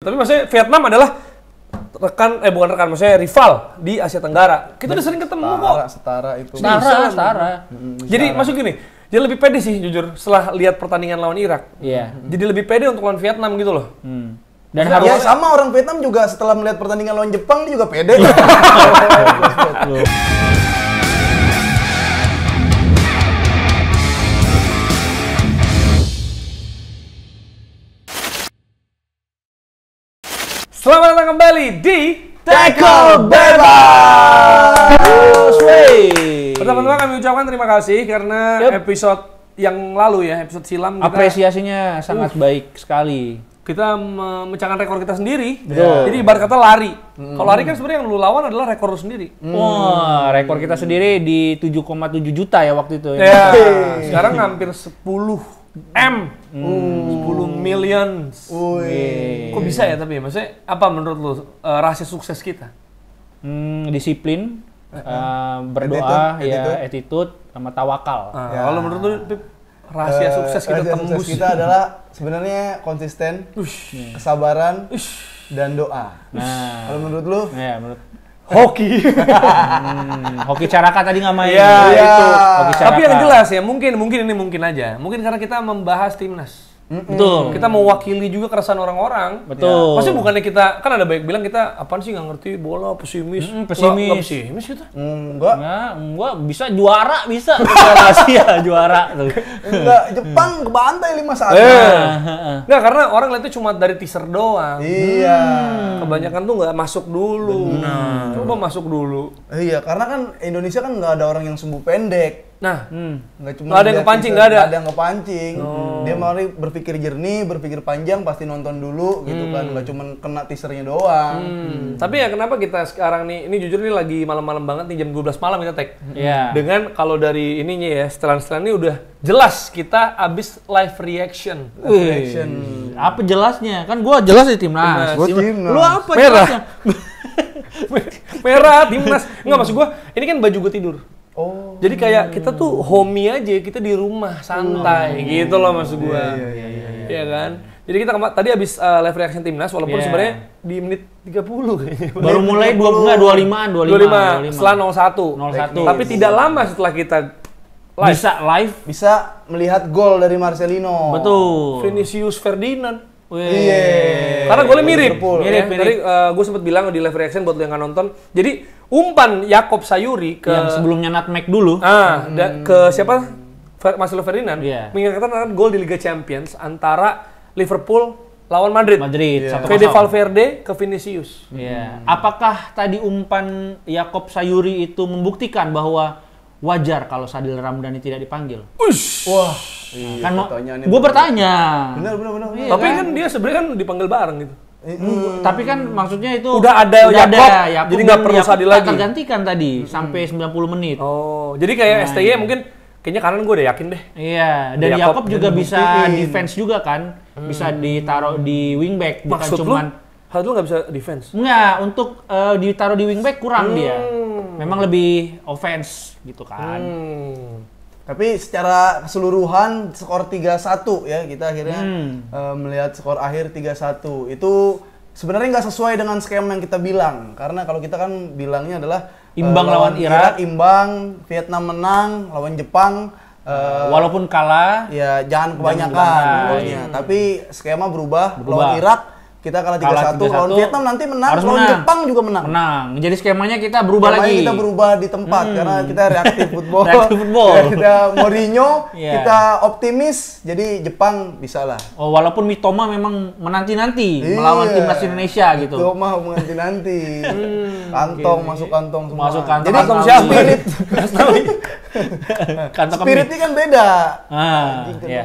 Tapi maksudnya Vietnam adalah bukan rekan, maksudnya rival di Asia Tenggara. Kita udah sering ketemu kok. Setara itu. Setara. Jadi masuk gini, dia lebih pede sih jujur setelah lihat pertandingan lawan Irak. Iya. Jadi lebih pede untuk lawan Vietnam gitu loh. Dan harusnya sama orang Vietnam juga setelah melihat pertandingan lawan Jepang dia juga pede. Selamat datang kembali di Tackle Bebas. Pertama-tama kami ucapkan terima kasih karena episode yang lalu ya, episode silam kita apresiasinya sangat baik sekali. Kita memecahkan rekor kita sendiri. Betul. Jadi ibarat kata lari. Kalau lari kan sebenarnya yang lu lawan adalah rekor lu sendiri. Wah, rekor kita sendiri di 7,7 juta ya waktu itu. Ya, sekarang hampir 10 M. 10 million. Kok bisa ya tapi maksudnya apa menurut lu rahasia sukses kita? Disiplin, berdoa, attitude, sama tawakal. Kalau menurut lu Pip, rahasia sukses kita tembus kita adalah sebenarnya konsisten, kesabaran, dan doa. Nah, kalau menurut lu? Ya, menurut hoki. Hoki Caraka tadi nggak main. Iya, itu. Hoki Caraka. Tapi yang jelas ya, mungkin ini mungkin aja. Mungkin karena kita membahas timnas. Betul. Kita mewakili juga keresahan orang-orang. Betul. Maksudnya bukannya kita, kan ada banyak bilang kita apaan sih nggak ngerti bola, pesimis. Pesimis. Nggak pesimis kita. Enggak. Enggak, bisa juara, bisa. Rahasia juara. Enggak, Jepang kebantai 5-1. Nggak, karena orang lihatnya cuma dari teaser doang. Iya. Kebanyakan tuh nggak masuk dulu. Coba masuk dulu. Iya, karena kan Indonesia kan nggak ada orang yang sumbu pendek. Nah, Nggak ada yang kepancing, nggak ada. Ada yang ngepancing. Dia mau berpikir jernih, berpikir panjang, pasti nonton dulu gitu kan. Nggak cuma kena teasernya doang. Tapi ya kenapa kita sekarang nih, ini jujur nih lagi malam-malam banget nih jam 12 malam kita tag. Iya. Dengan kalau dari ininya ya, setelan-setelan ini udah jelas kita abis live reaction. Apa jelasnya? Kan gua jelas di timnas. Gua timnas. Lu apa Merah. jelasnya? Merah timnas. Enggak, maksud gua, ini kan baju gua tidur. Oh. Jadi kayak kita tuh homey aja, kita di rumah santai gitu loh maksud gua. Iya kan? Jadi kita tadi habis live reaction timnas walaupun sebenarnya di menit 30 kayaknya. Baru mulai 25. Setelah 01. Tapi tidak lama setelah kita live Bisa melihat gol dari Marcelino. Betul. Vinicius Ferdinand. Iya. Karena golnya mirip. Mirip. Tadi gue sempat bilang di live reaction buat lo yang nggak nonton. Jadi umpan Yakob Sayuri ke yang sebelumnya nutmeg dulu. ke siapa? Marcelo Ferdinand. Iya. Mengingatkan akan gol di Liga Champions antara Liverpool lawan Madrid. Madrid. 1-0. Fede Valverde ke Vinicius. Iya. Apakah tadi umpan Yakob Sayuri itu membuktikan bahwa wajar kalau Sadil Ramdhani tidak dipanggil? Wah. Kan gue bertanya. Benar. Iya, Tapi kan dia sebenarnya kan dipanggil bareng gitu. Tapi kan maksudnya itu Udah ada Yakob, jadi nggak perlu Yakob Sadil lagi. tergantikan tadi sampai 90 menit. Oh, jadi kayak STY mungkin kayaknya kanan gue udah yakin deh. Iya, dan Yakob juga bisa defense juga kan. Bisa ditaruh di wingback, bukan Maksud cuman lu nggak bisa defense? enggak, untuk ditaruh di wingback kurang dia. Memang lebih offense gitu kan. Tapi secara keseluruhan skor 3-1 ya, kita akhirnya melihat skor akhir 3-1. Itu sebenarnya nggak sesuai dengan skema yang kita bilang. Karena kalau kita kan bilangnya adalah Imbang lawan Irak, imbang, Vietnam menang, lawan Jepang walaupun kalah, ya jangan kebanyakan golnya. Tapi skema berubah. Lawan Irak kita kalah 3-1, lawan Vietnam nanti menang, harus lawan menang. Jepang juga menang. Jadi skemanya kita berubah lagi. Kita berubah di tempat karena kita reaktif football. Ya, Kita Mourinho, kita optimis. Jadi Jepang bisa lah. Oh, walaupun Mitoma memang menanti-nanti melawan timnas Indonesia gitu. Mitoma menanti-nanti. Kantong masuk kantong semua. Masuk kantong. Jadi Kantong siapa? spirit, Kantong spiritnya kan beda. Iya.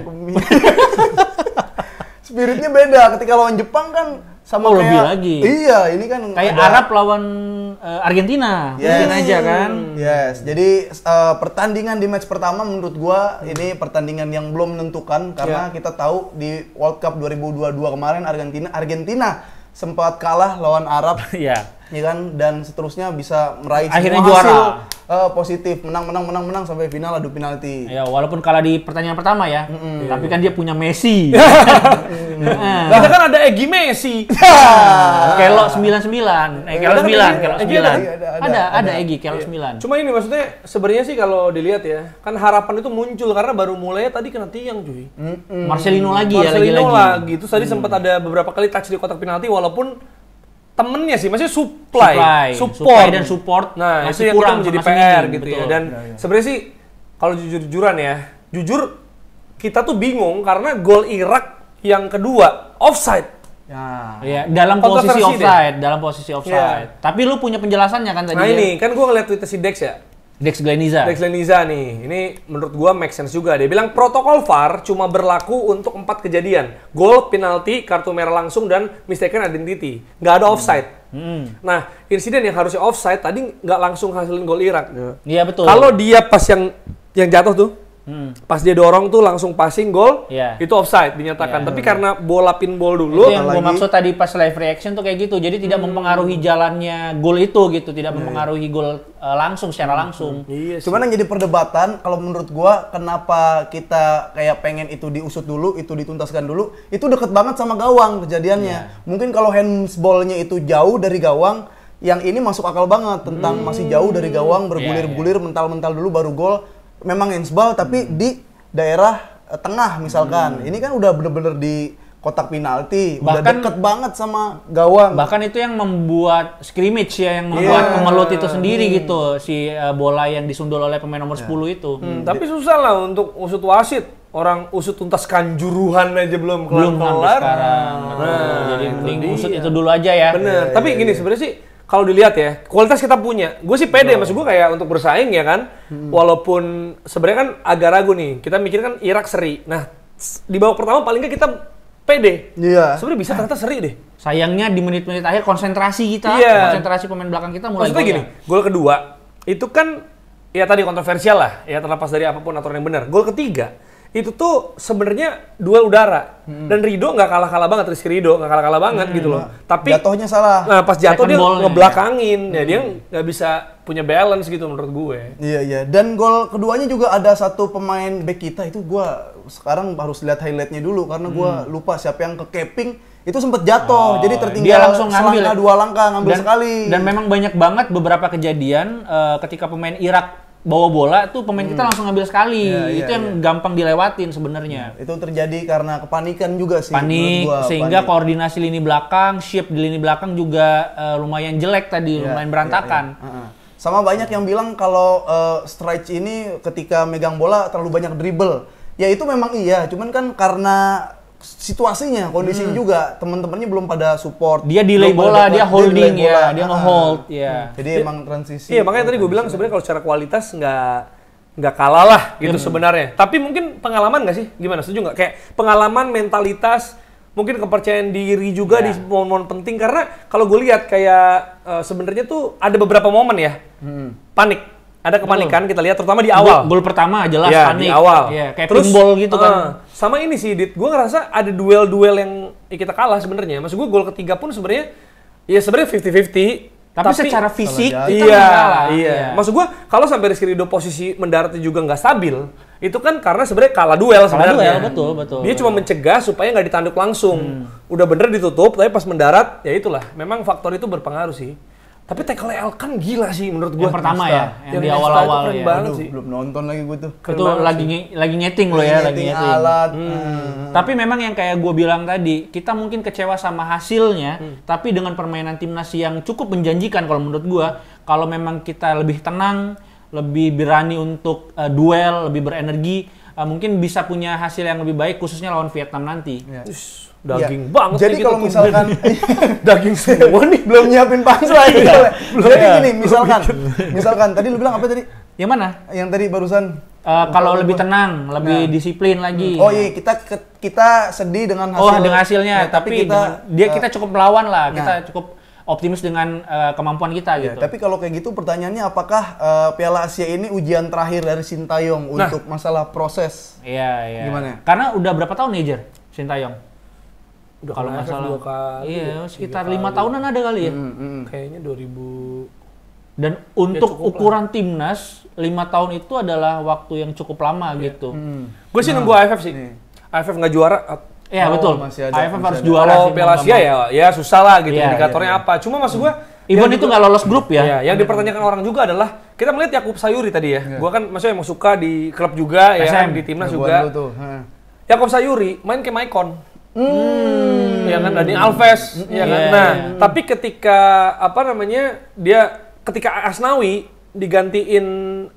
Spiritnya beda. Ketika lawan Jepang kan sama kayak lebih lagi. Iya, ini kan Kayak ada- Arab lawan Argentina. Mungkin aja kan. Yes, jadi pertandingan di match pertama menurut gua ini pertandingan yang belum menentukan karena kita tahu di World Cup 2022 kemarin Argentina sempat kalah lawan Arab. Iya. Ya kan, dan seterusnya bisa meraih Akhirnya semua hasil juara. positif, menang sampai final adu penalti. Ya, walaupun kalah di pertandingan pertama ya. Tapi kan dia punya Messi. Kita kan ada Egy Messi. Kelo 99. Kelo 9, Kelo 9. Ada Egy Kelo 9. Cuma ini maksudnya sebenarnya sih kalau dilihat ya, kan harapan itu muncul karena baru mulai tadi kena tiang cuy. Marcelino lagi ya Marcelino lagi. lagi. Terus tadi sempat ada beberapa kali touch di kotak penalti walaupun temennya sih, maksudnya support dan support. Nah, itu masih yang kurang menjadi sama PR Senin, gitu ya. betul. Dan sebenarnya sih kalau jujur-jujuran ya, jujur kita tuh bingung karena gol Irak yang kedua offside. Ya, dalam posisi offside, Ya. Tapi lu punya penjelasannya kan tadi. Nah ini kan gue ngeliat Twitter si Dex ya. Dex Gleniza Nih, ini menurut gua make sense juga. Dia bilang protokol VAR cuma berlaku untuk 4 kejadian. Gol, penalti, kartu merah langsung, dan mistaken identity. Nggak ada offside. Nah, insiden yang harusnya offside tadi nggak langsung hasilin gol Irak. Iya betul. Kalau dia pas yang jatuh tuh, pas dia dorong tuh langsung passing gol, itu offside dinyatakan. Tapi karena bola pinball dulu, itu yang gue maksud tadi pas live reaction tuh kayak gitu. Jadi tidak mempengaruhi jalannya gol itu gitu, tidak mempengaruhi gol langsung secara langsung. Iya sih. Cuman yang jadi perdebatan kalau menurut gua kenapa kita kayak pengen itu diusut dulu, itu dituntaskan dulu, itu deket banget sama gawang kejadiannya. Mungkin kalau handsball-nya itu jauh dari gawang, yang ini masuk akal banget tentang masih jauh dari gawang, bergulir-gulir, mental-mental dulu baru gol. Memang handsball tapi di daerah tengah misalkan. Ini kan udah bener-bener di kotak penalti, udah deket banget sama gawang. Bahkan itu yang membuat scrimmage ya, yang membuat pemelut itu sendiri gitu, si bola yang disundul oleh pemain nomor 10 itu. Tapi susah lah untuk usut wasit. Orang usut tuntas Kanjuruhan aja belum Belum sampai kelar. sekarang. Jadi mending usut itu dulu aja ya. Bener. Tapi gini sebenarnya sih kalau dilihat ya, kualitas kita punya. Gue sih pede, maksud gue kayak untuk bersaing ya kan. Walaupun sebenarnya kan agak ragu nih. Kita mikir kan Irak seri. Nah, di babak pertama paling nggak kita pede. Iya. Sebenarnya bisa ternyata seri deh. Sayangnya di menit-menit akhir konsentrasi kita, konsentrasi pemain belakang kita mulai maksudnya gini, gol kedua itu kan ya tadi kontroversial lah, ya terlepas dari apapun aturan yang benar. Gol ketiga itu tuh sebenarnya duel udara dan Rido nggak kalah-kalah banget, Rizky Rido nggak kalah-kalah banget gitu loh. Tapi jatuhnya salah. Nah pas jatuh Second dia ball-nya, ngebelakangin, ya dia nggak bisa punya balance gitu menurut gue. Iya. Dan gol keduanya juga ada satu pemain back kita itu gua sekarang harus lihat highlightnya dulu karena gua lupa siapa yang ke capping itu sempat jatuh. Jadi tertinggal dia langsung ngambil selangkah, dua langkah ngambil sekali. Dan memang banyak banget beberapa kejadian ketika pemain Irak bawa bola tuh pemain kita langsung ngambil sekali. Itu yang gampang dilewatin sebenarnya. Itu terjadi karena kepanikan juga sih. Panik, gua, sehingga koordinasi lini belakang, shape di lini belakang juga lumayan jelek tadi, lumayan berantakan. Sama banyak yang bilang kalau Strike ini ketika megang bola terlalu banyak dribble. Ya itu memang iya, cuman kan karena situasinya, kondisinya juga teman-temannya belum pada support. Dia delay bola, dia holding ya, dia nge-hold ya. Jadi emang transisi. Iya makanya tadi gue bilang sebenarnya kalau secara kualitas nggak kalah lah gitu sebenarnya. Tapi mungkin pengalaman nggak sih? Gimana, setuju nggak? Kayak pengalaman, mentalitas, mungkin kepercayaan diri juga di momen-momen penting. Karena kalau gue lihat kayak sebenarnya tuh ada beberapa momen ya, panik. Ada kepanikan kita lihat terutama di awal. Gol pertama jelas ya, panik. di awal. Ya, kayak pinball gitu kan. Sama ini sih, Dit. Gue ngerasa ada duel-duel yang kita kalah sebenarnya. Maksud gue gol ketiga pun sebenarnya ya sebenarnya 50-50. Tapi secara fisik kita iya, kalah. Iya. Maksud gue kalau sampai Rizky Ridho posisi mendaratnya juga nggak stabil, itu kan karena sebenarnya kalah duel sebenarnya. Betul. Dia cuma mencegah supaya nggak ditanduk langsung. Udah bener ditutup, tapi pas mendarat ya itulah. Memang faktor itu berpengaruh sih. Tapi tackle Elkan gila sih menurut gue. Yang pertama ya, yang di Nesta awal-awal keren ya. banget sih. Belum nonton lagi gue tuh. Itu lagi nyeting loh ya, lagi nyeting. Alat. Tapi memang yang kayak gue bilang tadi, kita mungkin kecewa sama hasilnya, tapi dengan permainan timnas yang cukup menjanjikan kalau menurut gue, kalau memang kita lebih tenang, lebih berani untuk duel, lebih berenergi, mungkin bisa punya hasil yang lebih baik khususnya lawan Vietnam nanti. Daging banget. Jadi kalau misalkan daging semua nih. belum nyiapin punchline. Jadi gini, misalkan tadi lu bilang apa tadi? Yang mana? Yang tadi barusan kalau lebih tenang, lebih disiplin lagi. Oh iya, kita sedih dengan hasil. Dengan hasilnya, Ya, tapi kita cukup melawan lah. Kita cukup optimis dengan kemampuan kita gitu. Tapi kalau kayak gitu pertanyaannya apakah Piala Asia ini ujian terakhir dari Sintayong untuk masalah proses? Iya. Gimana? Karena udah berapa tahun nih, Jer? Sintayong? Udah kalau nggak salah 2 kali. Iya, sekitar 5 tahunan ada kali ya. Kayaknya 2000. Dan untuk ukuran timnas 5 tahun itu adalah waktu yang cukup lama gitu. Gue sih nunggu AFF sih. AFF nggak juara. Iya betul. masih ada, AFF masih harus ada. juara Kalau sih, Piala mau Asia nggak mau. ya susah lah gitu Iya, indikatornya apa. Cuma maksud gua Even yang itu juga- nggak lolos grup ya. Iya, yang dipertanyakan orang juga adalah kita melihat Yakub Sayuri tadi ya. Gua kan maksudnya emang suka di klub juga ya kan, SM. di timnas Jagoan juga. lu tuh. Yakub Sayuri main kayak Maicon. Ya kan Dani Alves ya kan. Iya. Nah, tapi ketika dia ketika Asnawi digantiin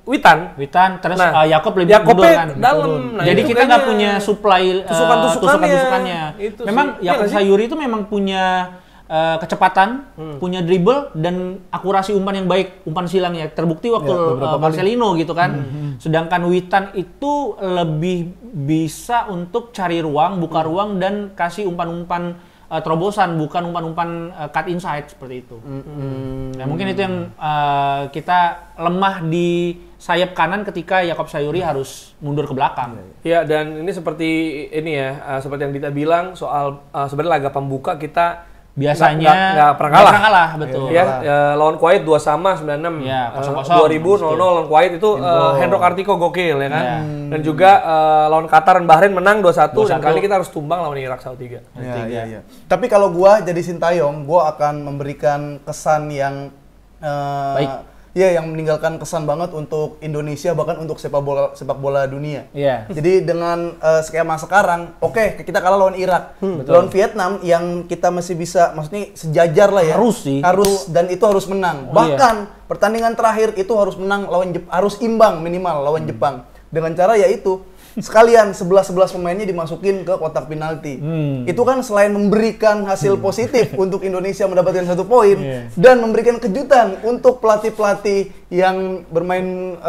Witan, Terus Nah, Yakob lebih Yakobnya mundur kan. dalam. Nah, Jadi itu kita nggak kayaknya punya supply tusukan-tusukannya. Itu sih. Memang Iya Yakob nggak sih? Sayuri itu memang punya kecepatan, punya dribble dan akurasi umpan yang baik, umpan silangnya terbukti waktu Ya, beberapa kali. Marcelino gitu kan. Sedangkan Witan itu lebih bisa untuk cari ruang, buka ruang dan kasih umpan-umpan terobosan, bukan umpan-umpan cut inside seperti itu. Nah, mungkin itu yang kita lemah di sayap kanan ketika Yakob Sayuri harus mundur ke belakang. Ya, dan ini seperti ini ya, seperti yang Dita bilang soal sebenarnya laga pembuka kita Biasanya nggak pernah kalah. betul. Ya, lawan Kuwait 2-2 96. Ya, 0-0. 2000 0-0 lawan Kuwait itu Hendro Kartiko gokil ya kan. Ya. Dan juga lawan Qatar dan Bahrain menang 2-1 dan 2-1. kali kita harus tumbang lawan Irak 1-3. Iya. Tapi kalau gua jadi Sintayong, gua akan memberikan kesan yang Baik. Iya, yang meninggalkan kesan banget untuk Indonesia, bahkan untuk sepak bola dunia. Iya. Jadi dengan skema sekarang, oke, kita kalah lawan Irak, lawan Vietnam yang kita masih bisa, maksudnya sejajar lah ya. Harus sih. Harus, dan itu harus menang. Bahkan pertandingan terakhir itu harus menang lawan harus imbang minimal lawan Jepang. Dengan cara yaitu sekalian 11 pemainnya dimasukin ke kotak penalti. Itu kan selain memberikan hasil positif untuk Indonesia mendapatkan 1 poin dan memberikan kejutan untuk pelatih-pelatih yang bermain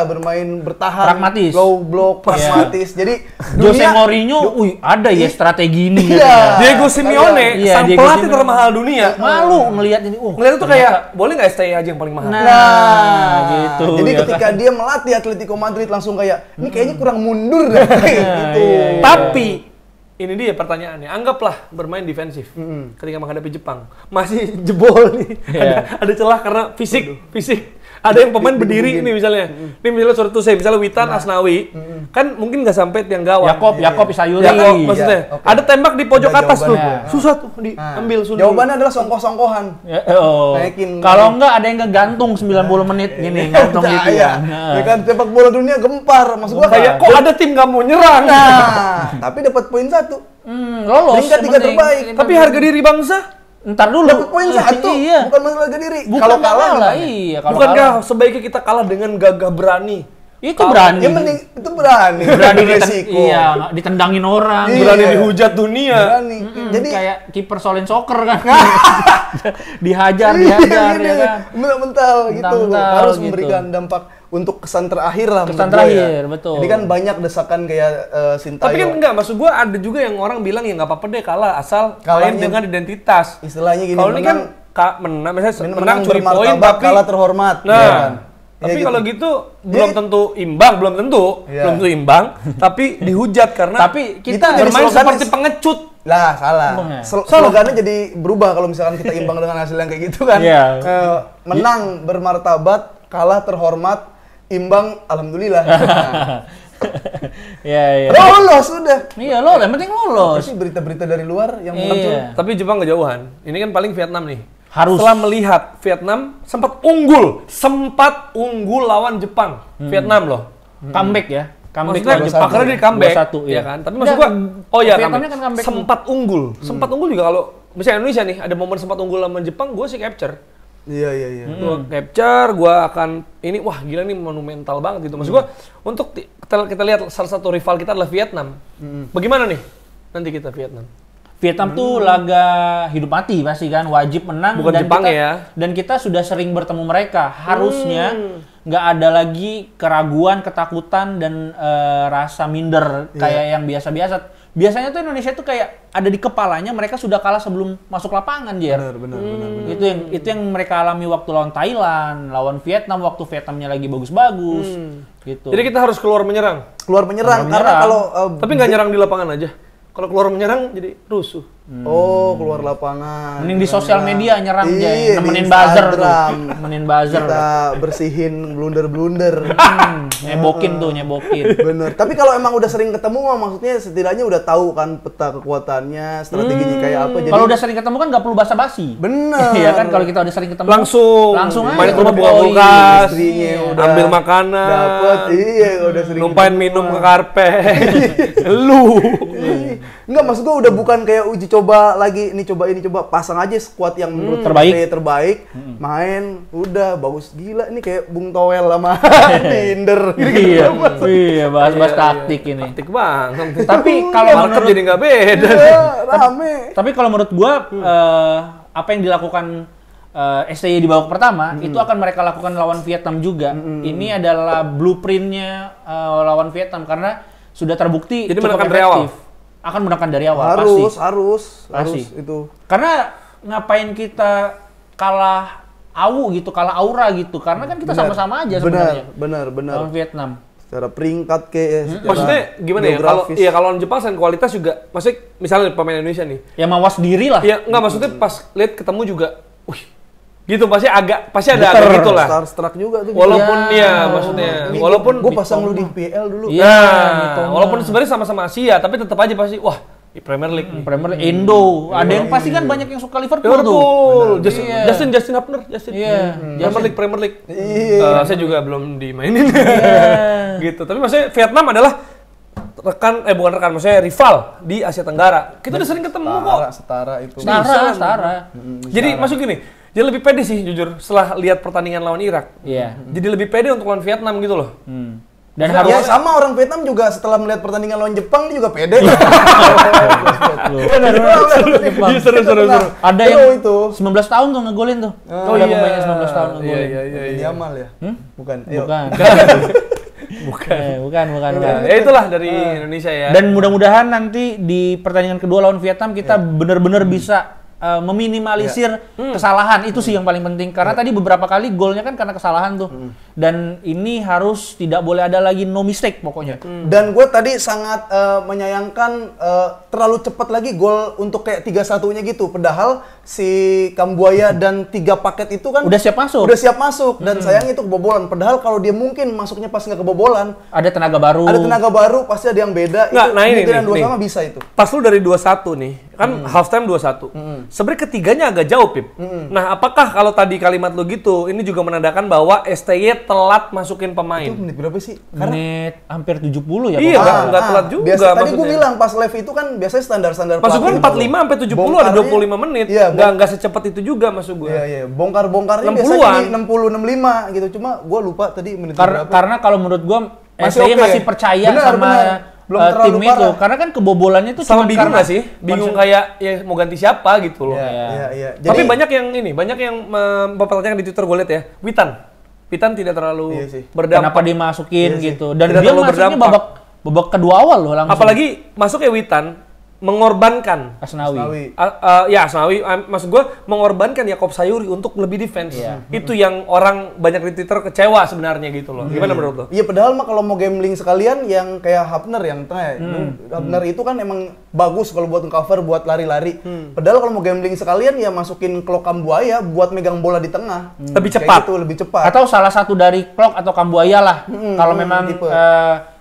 bermain bertahan, Pragmatis. low block, pragmatis. Jadi Jose Mourinho, ada ya strategi ini. Iya. Diego Simeone, Iya, sang Diego pelatih Simeone. termahal dunia. Malu ngelihat ini. Ngeliat itu kayak boleh nggak STI aja yang paling mahal? Gitu. Jadi ya ketika dia melatih Atletico Madrid langsung kayak ini kayaknya kurang mundur deh. Gitu. iya. Tapi ini dia pertanyaannya. Anggaplah bermain defensif ketika menghadapi Jepang. Masih jebol nih. Iya. Ada celah karena fisik. Ada yang pemain berdiri nih misalnya. Ini misalnya suatu saya misalnya Witan Asnawi. Kan mungkin nggak sampai tiang gawang. Yakob Sayuri. Yakob maksudnya. Iya, oke. Ada tembak di pojok Udah atas tuh. jawabannya. Susah tuh diambil sudah. Jawabannya adalah songkoh-songkohan. Naikin. Kalau enggak ada yang ngegantung 90 menit gini, gantung gitu ya. Ya kan sepak bola dunia gempar. Maksud gua Kayak kok ada tim nggak mau nyerang. Nah, tapi dapat poin 1. Lolos. Peringkat yang 3 penting. terbaik. Tapi harga diri bangsa Ntar dulu. Dapat poin 1. Iya. Bukan masalah harga diri. Bukan Kalau kalah kalah iya. Kalau bukankah kalah. sebaiknya kita kalah dengan gagah berani? Itu berani. Ya mending itu berani. Berani resiko. iya, ditendangin orang. Iya. Berani dihujat dunia. Berani. Jadi kayak kiper Solin Soccer kan. dihajar iya, ya gini, kan. mental gitu. Mental Harus gitu. memberikan dampak untuk kesan terakhir lah. Kesan menurut gua terakhir, betul. Jadi kan banyak desakan kayak Sintayong. Tapi kan enggak, maksud gua ada juga yang orang bilang ya nggak apa-apa deh kalah asal Kalahnya- main dengan identitas. Istilahnya gini, Kalau ini kan menang, misalnya menang curi poin tapi kalah terhormat. Nah, ya kan? tapi Ya kalau gitu. gitu belum tentu imbang, belum tentu imbang, tapi dihujat karena Tapi Itu kita jadi bermain slogan- seperti pengecut. Lah, salah. Emang ya? Slogannya jadi berubah kalau misalkan kita imbang dengan hasil yang kayak gitu kan. Iya. Menang bermartabat, kalah terhormat, imbang alhamdulillah. Nah, Iya. lolos sudah. Iya, yang penting Apa lolos. sih berita-berita dari luar yang muncul? Iya. Tapi Jepang kejauhan. Ini kan paling Vietnam nih. Harus. Setelah melihat Vietnam sempat unggul lawan Jepang. Vietnam loh. Comeback ya. Comeback Maksudnya lawan Jepang. akhirnya dia comeback, 2-1, ya iya. kan? Tapi maksud gua, oh ya Vietnamnya kan comeback. sempat unggul. Sempat unggul juga kalau misalnya Indonesia nih ada momen sempat unggul lawan Jepang, gua sih capture. Iya. Gua capture, gua akan ini wah gila nih monumental banget gitu. Maksud gua untuk kita lihat salah satu rival kita adalah Vietnam. Bagaimana nih nanti kita Vietnam? Vietnam tuh laga hidup mati pasti kan, wajib menang. Bukan Jepang ya. Dan kita sudah sering bertemu mereka. Harusnya nggak ada lagi keraguan, ketakutan, dan rasa minder kayak yang biasa-biasa. Biasanya tuh Indonesia tuh kayak ada di kepalanya mereka sudah kalah sebelum masuk lapangan, Jer. Benar. Itu yang mereka alami waktu lawan Thailand, lawan Vietnam waktu Vietnamnya lagi bagus-bagus. Gitu. Jadi kita harus keluar menyerang. Keluar menyerang Keluar karena menyerang. kalau Tapi nggak nyerang di lapangan aja. Kalau keluar menyerang jadi rusuh. Oh, keluar lapangan. Mending di sosial media nyerang aja, Iya, nemenin di buzzer tuh. Instagram. Nemenin buzzer. Kita bersihin blunder-blunder. Nyebokin tuh, nyebokin. Bener. Tapi kalau emang udah sering ketemu mah maksudnya setidaknya udah tahu kan peta kekuatannya, strateginya kayak apa. Jadi Kalau udah sering ketemu kan nggak perlu basa-basi. bener. Iya kan, kalau kita udah sering ketemu Langsung aja. main ke rumah buka Oh, kulkas, istrinya udah ambil makanan, dapet, iya udah sering numpain ketemu minum mah. ke karpet. Lu. Enggak, maksud gua udah bukan kayak uji coba lagi, ini coba pasang aja squad yang menurut terbaik. saya terbaik, main udah bagus gila ini kayak Bung Towel sama Tinder. Iya, iya, bahas-bahas taktik ini. Taktik banget. Tapi kalau Market menurut jadi nggak beda. Iya, rame. Tapi kalau menurut gua apa yang dilakukan STY di babak pertama itu akan mereka lakukan lawan Vietnam juga. Ini adalah blueprintnya lawan Vietnam karena sudah terbukti Jadi cukup menekan dari efektif. Akan menekan dari awal Harus Pasti. itu. Karena ngapain kita kalah kalah aura gitu? Karena kan kita sama-sama aja sebenarnya Benar. lawan Vietnam. Secara peringkat kayak secara Maksudnya gimana ya? Kalau geografis. kalau lawan Jepang selain kualitas juga, maksudnya misalnya pemain Indonesia nih. Ya mawas diri lah. Ya enggak maksudnya pas lihat ketemu juga, wih, gitu pasti ada Geter. agak gitu lah. Starstruck juga tuh. Walaupun Ya. ya maksudnya, Ini walaupun gue pasang lu di PL dulu. Iya. nah, gitu. walaupun sebenarnya sama-sama Asia, tapi tetap aja pasti wah, di Premier League nih. Premier League, Indo. Ada yang pasti kan banyak yang suka Liverpool tuh. Liverpool, Iya. Justin Hubner, Iya. Premier League. Iya. Saya juga belum dimainin. Gitu. Tapi maksudnya Vietnam adalah bukan rekan, maksudnya rival di Asia Tenggara. Kita udah sering ketemu kok. Setara itu. Setara. Jadi masuk gini, jadi lebih pede sih jujur setelah lihat pertandingan lawan Irak. Iya. Jadi lebih pede untuk lawan Vietnam gitu loh. Dan Ya harus sama orang Vietnam juga setelah melihat pertandingan lawan Jepang dia juga pede. Iya, seru. ada Seru yang itu. 19 tahun tuh ngegolin tuh. Ada pemainnya 19 tahun ngegolin. Iya. Yamal ya? Bukan. Ayo. Bukan. bukan. Ya itulah dari Indonesia ya. Dan mudah-mudahan nanti di pertandingan kedua lawan Vietnam kita benar-benar bisa meminimalisir kesalahan. Itu sih yang paling penting karena tadi beberapa kali golnya kan karena kesalahan tuh. Dan ini harus tidak boleh ada lagi no mistake pokoknya. Dan gue tadi sangat menyayangkan terlalu cepat lagi gol untuk kayak 3-1-nya gitu. Padahal si Kambuaya dan 3 paket itu kan Udah siap masuk. udah siap masuk dan sayang itu kebobolan. Padahal kalau dia mungkin masuknya pas nggak kebobolan, Ada tenaga baru. ada tenaga baru pasti ada yang beda. Nggak, itu nah ini dan nih, dua nih. sama bisa itu. Pas lu dari 2-1 nih, kan halftime 2-1. Sebenarnya ketiganya agak jauh, Pip. Nah, apakah kalau tadi kalimat lu gitu, ini juga menandakan bahwa STY telat masukin pemain? Itu menit berapa sih? Menit hampir 70 ya. Iya, pokoknya. nggak telat juga Biasa, tadi gue maksudnya. bilang pas live itu kan biasanya standar-standar Maksud gue pelatih 45 sampai 70 ada Bongkarnya- 25 menit. Iya, Nggak secepat itu juga maksud gue. Iya, bongkar-bongkarnya 60-an. biasanya di 60-65 gitu. Cuma gue lupa tadi menit berapa. Karena kalau menurut gua Masih STY oke. masih percaya Benar, sama benar. Belum terlalu tim itu. parah. Karena kan kebobolannya itu Sama cuma bingung karena nggak sih? Bingung kayak ya mau ganti siapa gitu loh. Iya. Tapi banyak yang mempertanyakan di Twitter gue lihat ya. Witan tidak terlalu Iya sih. berdampak. kenapa dimasukin Iya sih. gitu. Dan Tidak dia terlalu masuknya berdampak. babak kedua awal loh langsung. Apalagi masuknya Witan mengorbankan Asnawi. Asnawi, maksud gue mengorbankan Yakob Sayuri untuk lebih defense. Iya. Itu yang orang banyak di Twitter kecewa sebenarnya gitu loh. Gimana menurut lo? Iya, padahal mah kalau mau gambling sekalian yang kayak Hapner yang tengah ya. Hapner itu kan emang bagus kalau buat cover buat lari-lari. Padahal kalau mau gambling sekalian ya masukin Klok Kambuaya buat megang bola di tengah. Lebih Kayak cepat. gitu, lebih cepat. Atau salah satu dari Klok atau Kambuaya lah. Kalau memang tipe.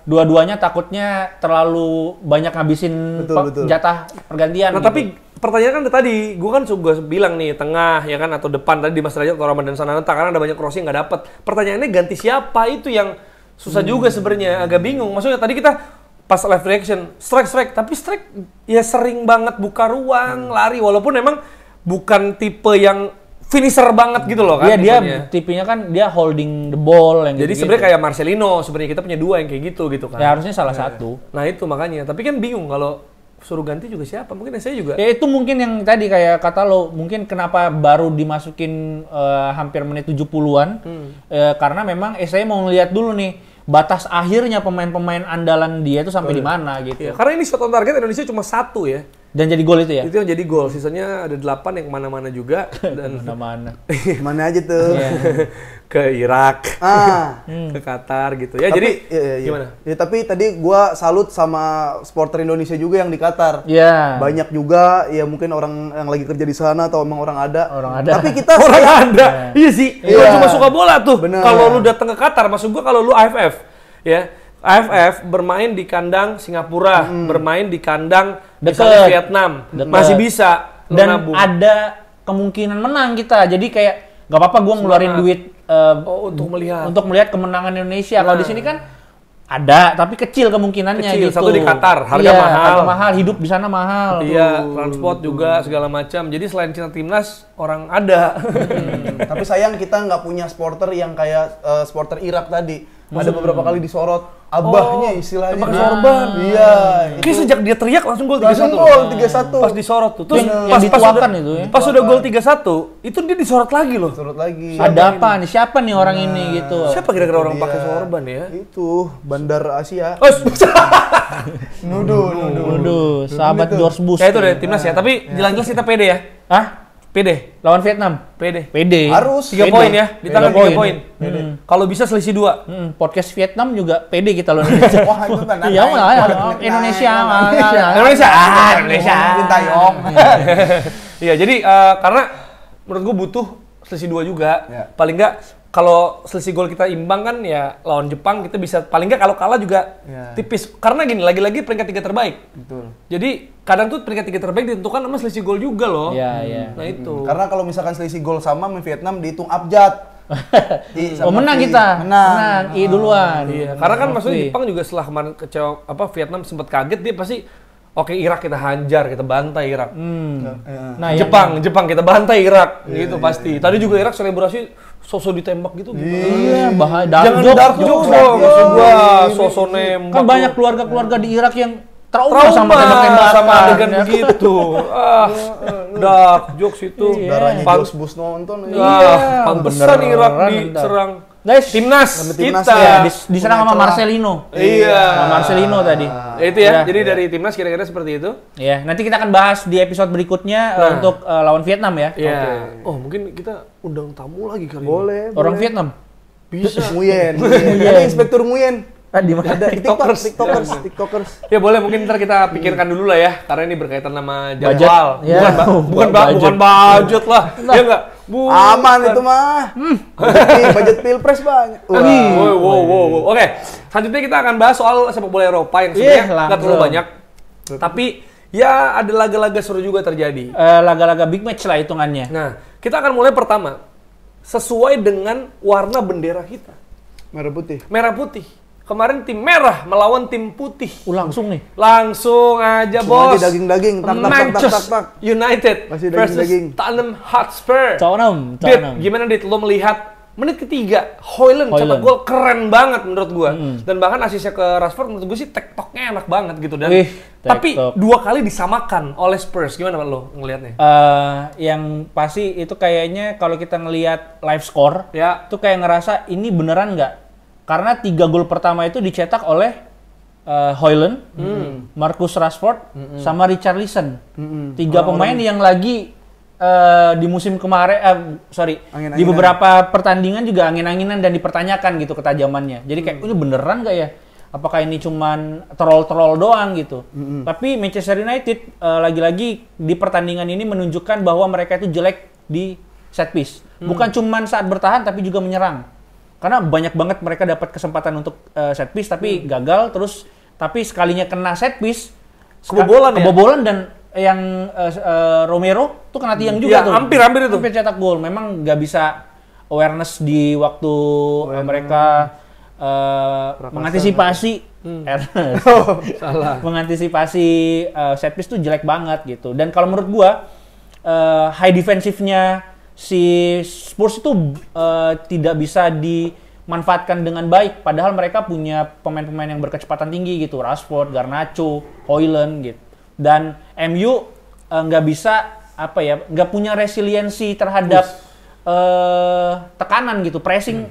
dua-duanya takutnya terlalu banyak ngabisin Betul. jatah pergantian. Nah gitu. tapi pertanyaan kan tadi, gue kan juga bilang nih tengah ya kan atau depan tadi di Mas Derajat atau Ramadan Sananta karena ada banyak crossing nggak dapet. Pertanyaannya ganti siapa itu yang susah juga sebenarnya, agak bingung. Maksudnya tadi kita pas live reaction strike tapi strike ya sering banget buka ruang lari walaupun memang bukan tipe yang finisher banget gitu loh kan. Iya, dia tipenya. tipenya kan dia holding the ball yang Jadi gitu-gitu. sebenarnya kayak Marcelino, sebenarnya kita punya 2 yang kayak gitu kan. Ya harusnya salah satu. Nah itu makanya, tapi kan bingung kalau suruh ganti juga siapa? Mungkin saya juga. Ya itu mungkin yang tadi kayak kata lo, mungkin kenapa baru dimasukin hampir menit 70-an. Karena memang saya mau ngeliat dulu nih batas akhirnya pemain-pemain andalan dia itu sampai di mana gitu. Iya, karena ini shot on target Indonesia cuma 1 ya. Dan jadi gol itu ya? Itu yang jadi gol. Sisanya ada 8 yang kemana-mana juga. Dan Mana-mana. Mana aja tuh? ke Irak, ke Qatar gitu ya. Tapi, Jadi iya. gimana? Ya, tapi tadi gua salut sama supporter Indonesia juga yang di Qatar. Iya. Banyak juga ya mungkin orang yang lagi kerja di sana atau emang orang ada. Orang ada. Tapi kita Orang ada. Iya sih. Iya. Gua cuma suka bola tuh. Bener. Kalau lu datang ke Qatar, maksud gua kalau lu AFF, ya. AFF bermain di kandang Singapura, bermain di kandang misalnya Deket. Vietnam, Deket. masih bisa lu Dan nabung. ada kemungkinan menang kita. Jadi kayak nggak apa-apa gue ngeluarin duit untuk melihat kemenangan Indonesia. Kalau di sini kan ada, tapi kecil kemungkinannya Kecil. gitu. Satu di Qatar, harga Iya, mahal. harga mahal, hidup di sana mahal. Iya, transport juga segala macam. Jadi selain cinta timnas, orang ada. tapi sayang kita nggak punya supporter yang kayak supporter Irak tadi. Ada beberapa kali disorot abahnya istilahnya. pakai sorban. Iya. Kayak sejak dia teriak langsung gol 3-1. Langsung gol 3-1. Pas disorot tuh. Terus Yang dituakan itu ya. Pas udah gol 3-1, itu dia disorot lagi loh. Sorot lagi. Ada apa nih? Siapa nih orang ini gitu? Siapa kira-kira orang Dia. pakai sorban ya? Itu Bandar Asia. Oh, Waduh, sahabat George Bush. kayak itu dari timnas ya. Tapi jelas-jelas kita pede ya. Hah? Pede. Lawan Vietnam? Pede. PD. Harus. 3 Pede. poin ya. Di tangan 3 Pede. poin. Kalau bisa selisih 2. Podcast Vietnam juga PD kita loh Indonesia. Wah, itu kan. Iya, Indonesia. Indonesia. Indonesia. Tayong. Iya, jadi karena menurut gue butuh selisih 2 juga. Ya. Paling nggak kalau selisih gol kita imbang kan ya lawan Jepang kita bisa paling nggak kalau kalah juga Ya. tipis. Karena gini, lagi-lagi peringkat 3 terbaik. Betul. Jadi kadang tuh peringkat 3 terbaik ditentukan sama selisih gol juga loh. Iya, iya. Nah itu. Karena kalau misalkan selisih gol sama sama Vietnam dihitung abjad. Oh, menang kita. Menang. I duluan. Iya, karena kan maksudnya Oke. Jepang juga setelah kemarin kecewa Vietnam sempat kaget dia pasti oke Irak kita hajar, kita bantai Irak. Nah, Jepang kita bantai Irak gitu pasti. Tadi juga Irak selebrasi sosok ditembak gitu. Iya, bahaya. Jangan dark jokes dong, maksud gua sosok nembak. Kan banyak keluarga-keluarga di Irak yang trauma trauma sama tembak-tembakan. sama adegan ya. begitu. Dark jokes itu. Darahnya Pan- George Bush nonton. pantesan Irak beneran diserang. Guys, Timnas timnas kita. ya, diserang sama Punya celah. Marcelino. Iya. Sama Marcelino tadi. Ya, itu ya. Udah. Jadi dari timnas kira-kira seperti itu. Ya, nanti kita akan bahas di episode berikutnya untuk lawan Vietnam ya. Iya. Oh, mungkin kita undang tamu lagi kali ini. Boleh. Orang boleh. Vietnam. Bisa. Muyen. Ada Inspektur Muyen. Di mana? Ada TikTokers. TikTokers. Ya boleh, mungkin ntar kita pikirkan dulu lah ya, karena ini berkaitan sama Budget. jadwal. Ya. Bukan Budget. budget lah. Ya enggak? Aman itu mah. Budget pilpres banyak. Wah. Wow. Oke, selanjutnya kita akan bahas soal sepak bola Eropa yang sebenarnya nggak terlalu langsung. banyak. Tapi ya ada laga-laga seru juga terjadi. Laga-laga big match lah hitungannya. Nah, kita akan mulai pertama sesuai dengan warna bendera kita. Merah putih. Merah putih. Kemarin tim merah melawan tim putih. Langsung nih. Langsung aja, Semua bos. aja daging-daging. Tak, tak, tak, tak, Manchester tak, tak. United Masih versus daging-daging. Tottenham Hotspur. Tottenham. Dit, gimana Dit? Lo melihat menit ketiga, Højlund cetak gol keren banget menurut gua. Dan bahkan asisnya ke Rashford menurut gua sih tektoknya enak banget gitu. Dan Wih, tapi tektok. 2 kali disamakan oleh Spurs. Gimana lo ngelihatnya? Yang pasti itu kayaknya kalau kita ngelihat live score, Ya. tuh kayak ngerasa ini beneran nggak? Karena 3 gol pertama itu dicetak oleh Højlund, Marcus Rashford, sama Richarlison. 3 pemain yang lagi di musim kemarin, di beberapa pertandingan juga angin-anginan dan dipertanyakan gitu ketajamannya. Jadi kayak ini beneran nggak ya? Apakah ini cuman troll-troll doang gitu? Tapi Manchester United lagi-lagi di pertandingan ini menunjukkan bahwa mereka itu jelek di set piece. Bukan cuman saat bertahan tapi juga menyerang. Karena banyak banget mereka dapat kesempatan untuk set piece tapi gagal terus. Tapi sekalinya kena set piece kebobolan dan yang Romero tuh kena tiang juga Ya, tuh. hampir itu. Hampir cetak gol. Memang nggak bisa awareness di waktu mereka mengantisipasi Salah. mengantisipasi set piece tuh jelek banget gitu. Dan kalau menurut gua high defensifnya si Spurs itu tidak bisa dimanfaatkan dengan baik. Padahal mereka punya pemain-pemain yang berkecepatan tinggi gitu, Rashford, Garnacho, Højlund gitu. Dan MU nggak bisa nggak punya resiliensi terhadap tekanan gitu. Pressing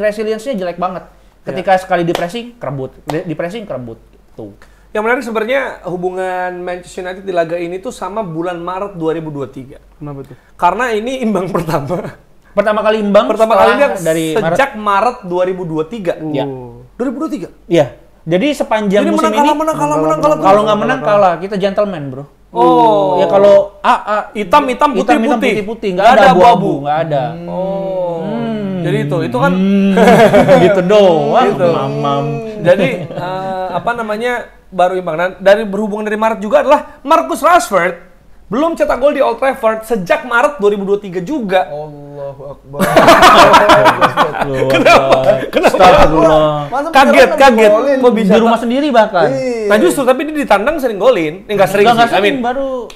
resiliensinya jelek banget. Ketika sekali di pressing kerebut gitu. Yang menarik sebenarnya hubungan Manchester United di laga ini tuh sama bulan Maret 2023. Kenapa tuh? Karena ini imbang pertama. Pertama kali imbang Pertama setelah kalinya dari sejak Maret 2023. Ya. 2023. Iya. Jadi sepanjang Jadi musim menang ini kalah. kalau nggak menang kalah, kita gentleman, Bro. Oh. Ya kalau hitam putih, nggak ada abu-abu, nggak ada. Oh. Jadi itu kan gitu doang. Gitu. Mamam. Jadi apa namanya baru imbang. Dan dari berhubungan dari Maret juga adalah Marcus Rashford belum cetak gol di Old Trafford sejak Maret 2023 juga. Allahu Akbar. Kenapa? Astagfirullah. Kaget. Kok bisa? Di rumah sendiri bahkan. Nah justru tapi dia ditandang sering golin. Enggak sering Nggak sih. sering, baru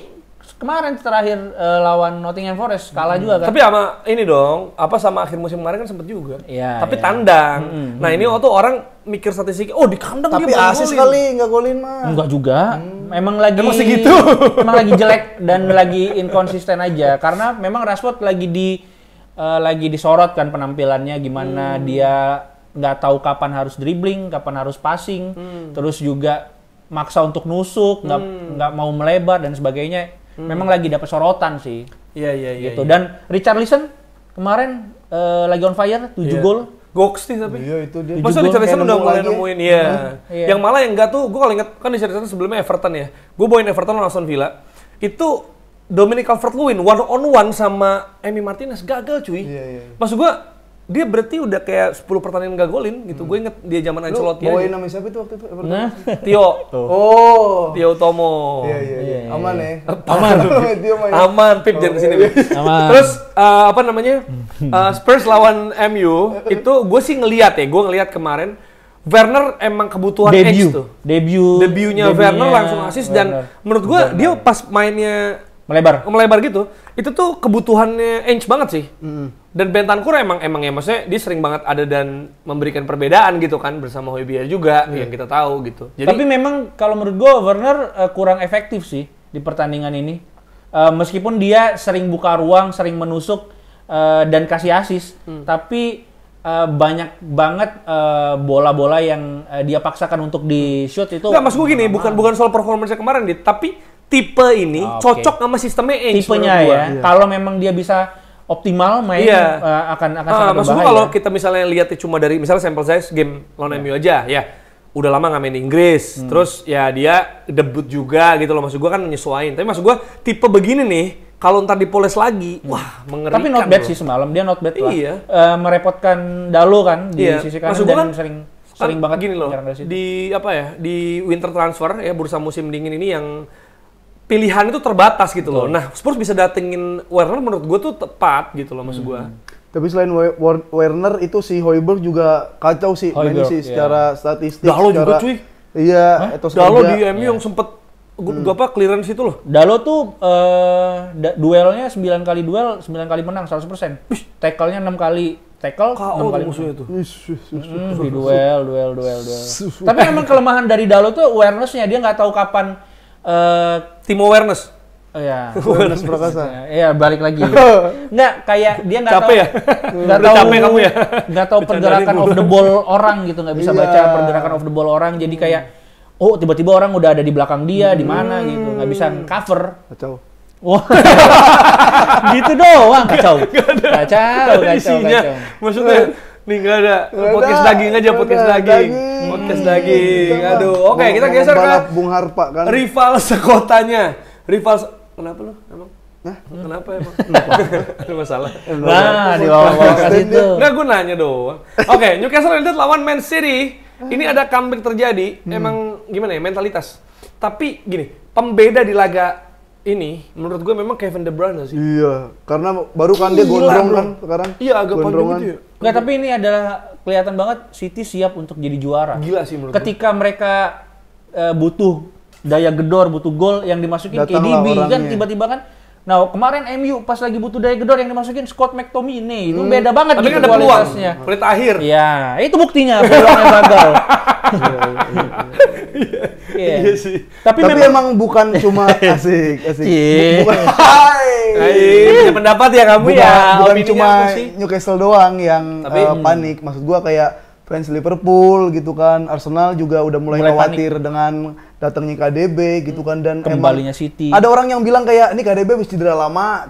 kemarin terakhir lawan Nottingham Forest kalah juga kan. Tapi sama ini dong, sama akhir musim kemarin kan sempet juga. Iya, Tapi iya. tandang. Nah ini waktu orang mikir statistik, di kandang Tapi dia baru asis golin. kali nggak golin mah. Enggak juga. Emang lagi Emang segitu? Emang lagi jelek dan lagi inkonsisten aja karena memang Rashford lagi disorot kan penampilannya gimana dia nggak tahu kapan harus dribbling, kapan harus passing, terus juga maksa untuk nusuk, nggak mau melebar dan sebagainya. Memang lagi dapat sorotan sih. Iya. Gitu. Dan Richarlison kemarin lagi on fire, 7 gol. Goks sih tapi. Iya itu dia. Masa gol Richarlison kayak udah nemu mulai lagi. nemuin, iya. Iya. Yang malah yang enggak tuh, gue kalau inget, kan Richarlison sebelumnya Everton ya. Gue bawain Everton lawan Aston Villa. Itu Dominic Calvert-Lewin one on one sama Emi Martinez gagal cuy. Iya. Maksud gue, dia berarti udah kayak 10 pertandingan gak golin gitu. Gue inget dia zaman Lu Ancelotti bawain aja. nama siapa itu waktu itu? Everton? Nah, Tio. Oh. Tio Tomo. Iya. Aman ya. Aman. Dia main. Aman, Pip jangan kesini. Pip. Aman. Terus apa namanya Spurs lawan MU itu gue sih ngelihat kemarin Werner emang kebutuhan X tuh. Debutnya Werner langsung asis dan menurut gue dia pas mainnya melebar gitu itu tuh kebutuhannya Ainge banget sih. Dan Bentancur emang ya maksudnya dia sering banget ada dan memberikan perbedaan gitu kan bersama Højbjerg juga yang kita tahu gitu. Jadi tapi memang kalau menurut gue Werner kurang efektif sih di pertandingan ini. Meskipun dia sering buka ruang, sering menusuk dan kasih asis, tapi banyak banget bola-bola yang dia paksakan untuk di shoot itu. Enggak, maksud gue gini, bukan soal performance performance-nya kemarin, tapi tipe ini cocok sama sistemnya Ainge. Tipenya menurut gua. ya. Kalau memang dia bisa optimal main akan sangat Maksud berbahaya. gua kalau kita misalnya lihatnya cuma dari misalnya sampel size game lawan MU aja ya. Udah lama nggak main Inggris, terus ya dia debut juga gitu loh. Maksud gua kan menyesuaikan. Tapi maksud gua tipe begini nih, kalau ntar dipoles lagi, wah mengerikan. Tapi not bad sih semalam, dia not bad lah. Iya. Merepotkan Dalo kan di sisi kanan Maksud gua dan kan, sering banget gini loh. menyerang dari situ. Di winter transfer ya bursa musim dingin ini yang pilihan itu terbatas gitu loh. Nah, Spurs bisa datengin Werner menurut gue tuh tepat gitu loh maksud gue. Tapi selain Werner itu si Højbjerg juga kacau sih mainnya sih secara statistik. Dalo juga cuy. Iya, etos Dalo kerja. di MU yang sempet clearance itu loh. Dalo tuh duelnya 9 kali duel, 9 kali menang 100%. Tackle-nya 6 kali tackle, 6 kali musuhnya tuh. di duel. Tapi emang kelemahan dari Dalo tuh awareness-nya, dia nggak tahu kapan Timo Werner. ya. Werner Prakasa. Iya, balik lagi. Nggak, kayak dia nggak tahu. Capek ya? Nggak Udah tahu capek kamu ya? Nggak tahu pergerakan off the ball orang gitu, nggak bisa baca pergerakan off the ball orang. Jadi kayak, tiba-tiba orang udah ada di belakang dia, di mana gitu, nggak bisa cover. Kacau. Wah, gitu doang, kacau. Isinya, maksudnya nih nggak ada podcast daging aja, podcast daging. Aduh, oke kita geser ke Bung Harpa kan. rival sekotanya. Kenapa lu emang? Kenapa emang? Ada masalah. Nah, di bawah ke situ. Nggak, gue nanya doang. Oke, Newcastle United lawan Man City. Ini ada comeback terjadi. Emang gimana ya, mentalitas. Tapi gini, pembeda di laga ini, menurut gue memang Kevin De Bruyne sih. Iya, karena baru kan dia Gila, gondrong bro. kan sekarang. Iya, agak panjang Gondrongan. gitu ya. Nggak, tapi ini adalah kelihatan banget City siap untuk jadi juara. Gila sih menurut gue. Ketika mereka butuh daya gedor, butuh gol yang dimasukin Datanglah KDB kan orangnya. tiba-tiba kan. Nah, kemarin MU pas lagi butuh daya gedor yang dimasukin Scott McTominay. Itu beda banget Tapi gitu kan ada peluang. kualitasnya. Menit akhir. Iya, itu buktinya peluangnya gagal. Iya sih. Tapi Tapi memang emang bukan cuma asik. Iya. Bukan, Hai. Punya pendapat ya kamu bukan, ya. bukan Opininya cuma apa sih? Newcastle doang yang Tapi, panik. Maksud gua kayak fans Liverpool gitu kan, Arsenal juga udah mulai Mulai khawatir dengan datangnya KDB gitu kan, dan Kembalinya emang City. ada orang yang bilang kayak ini KDB habis cedera lama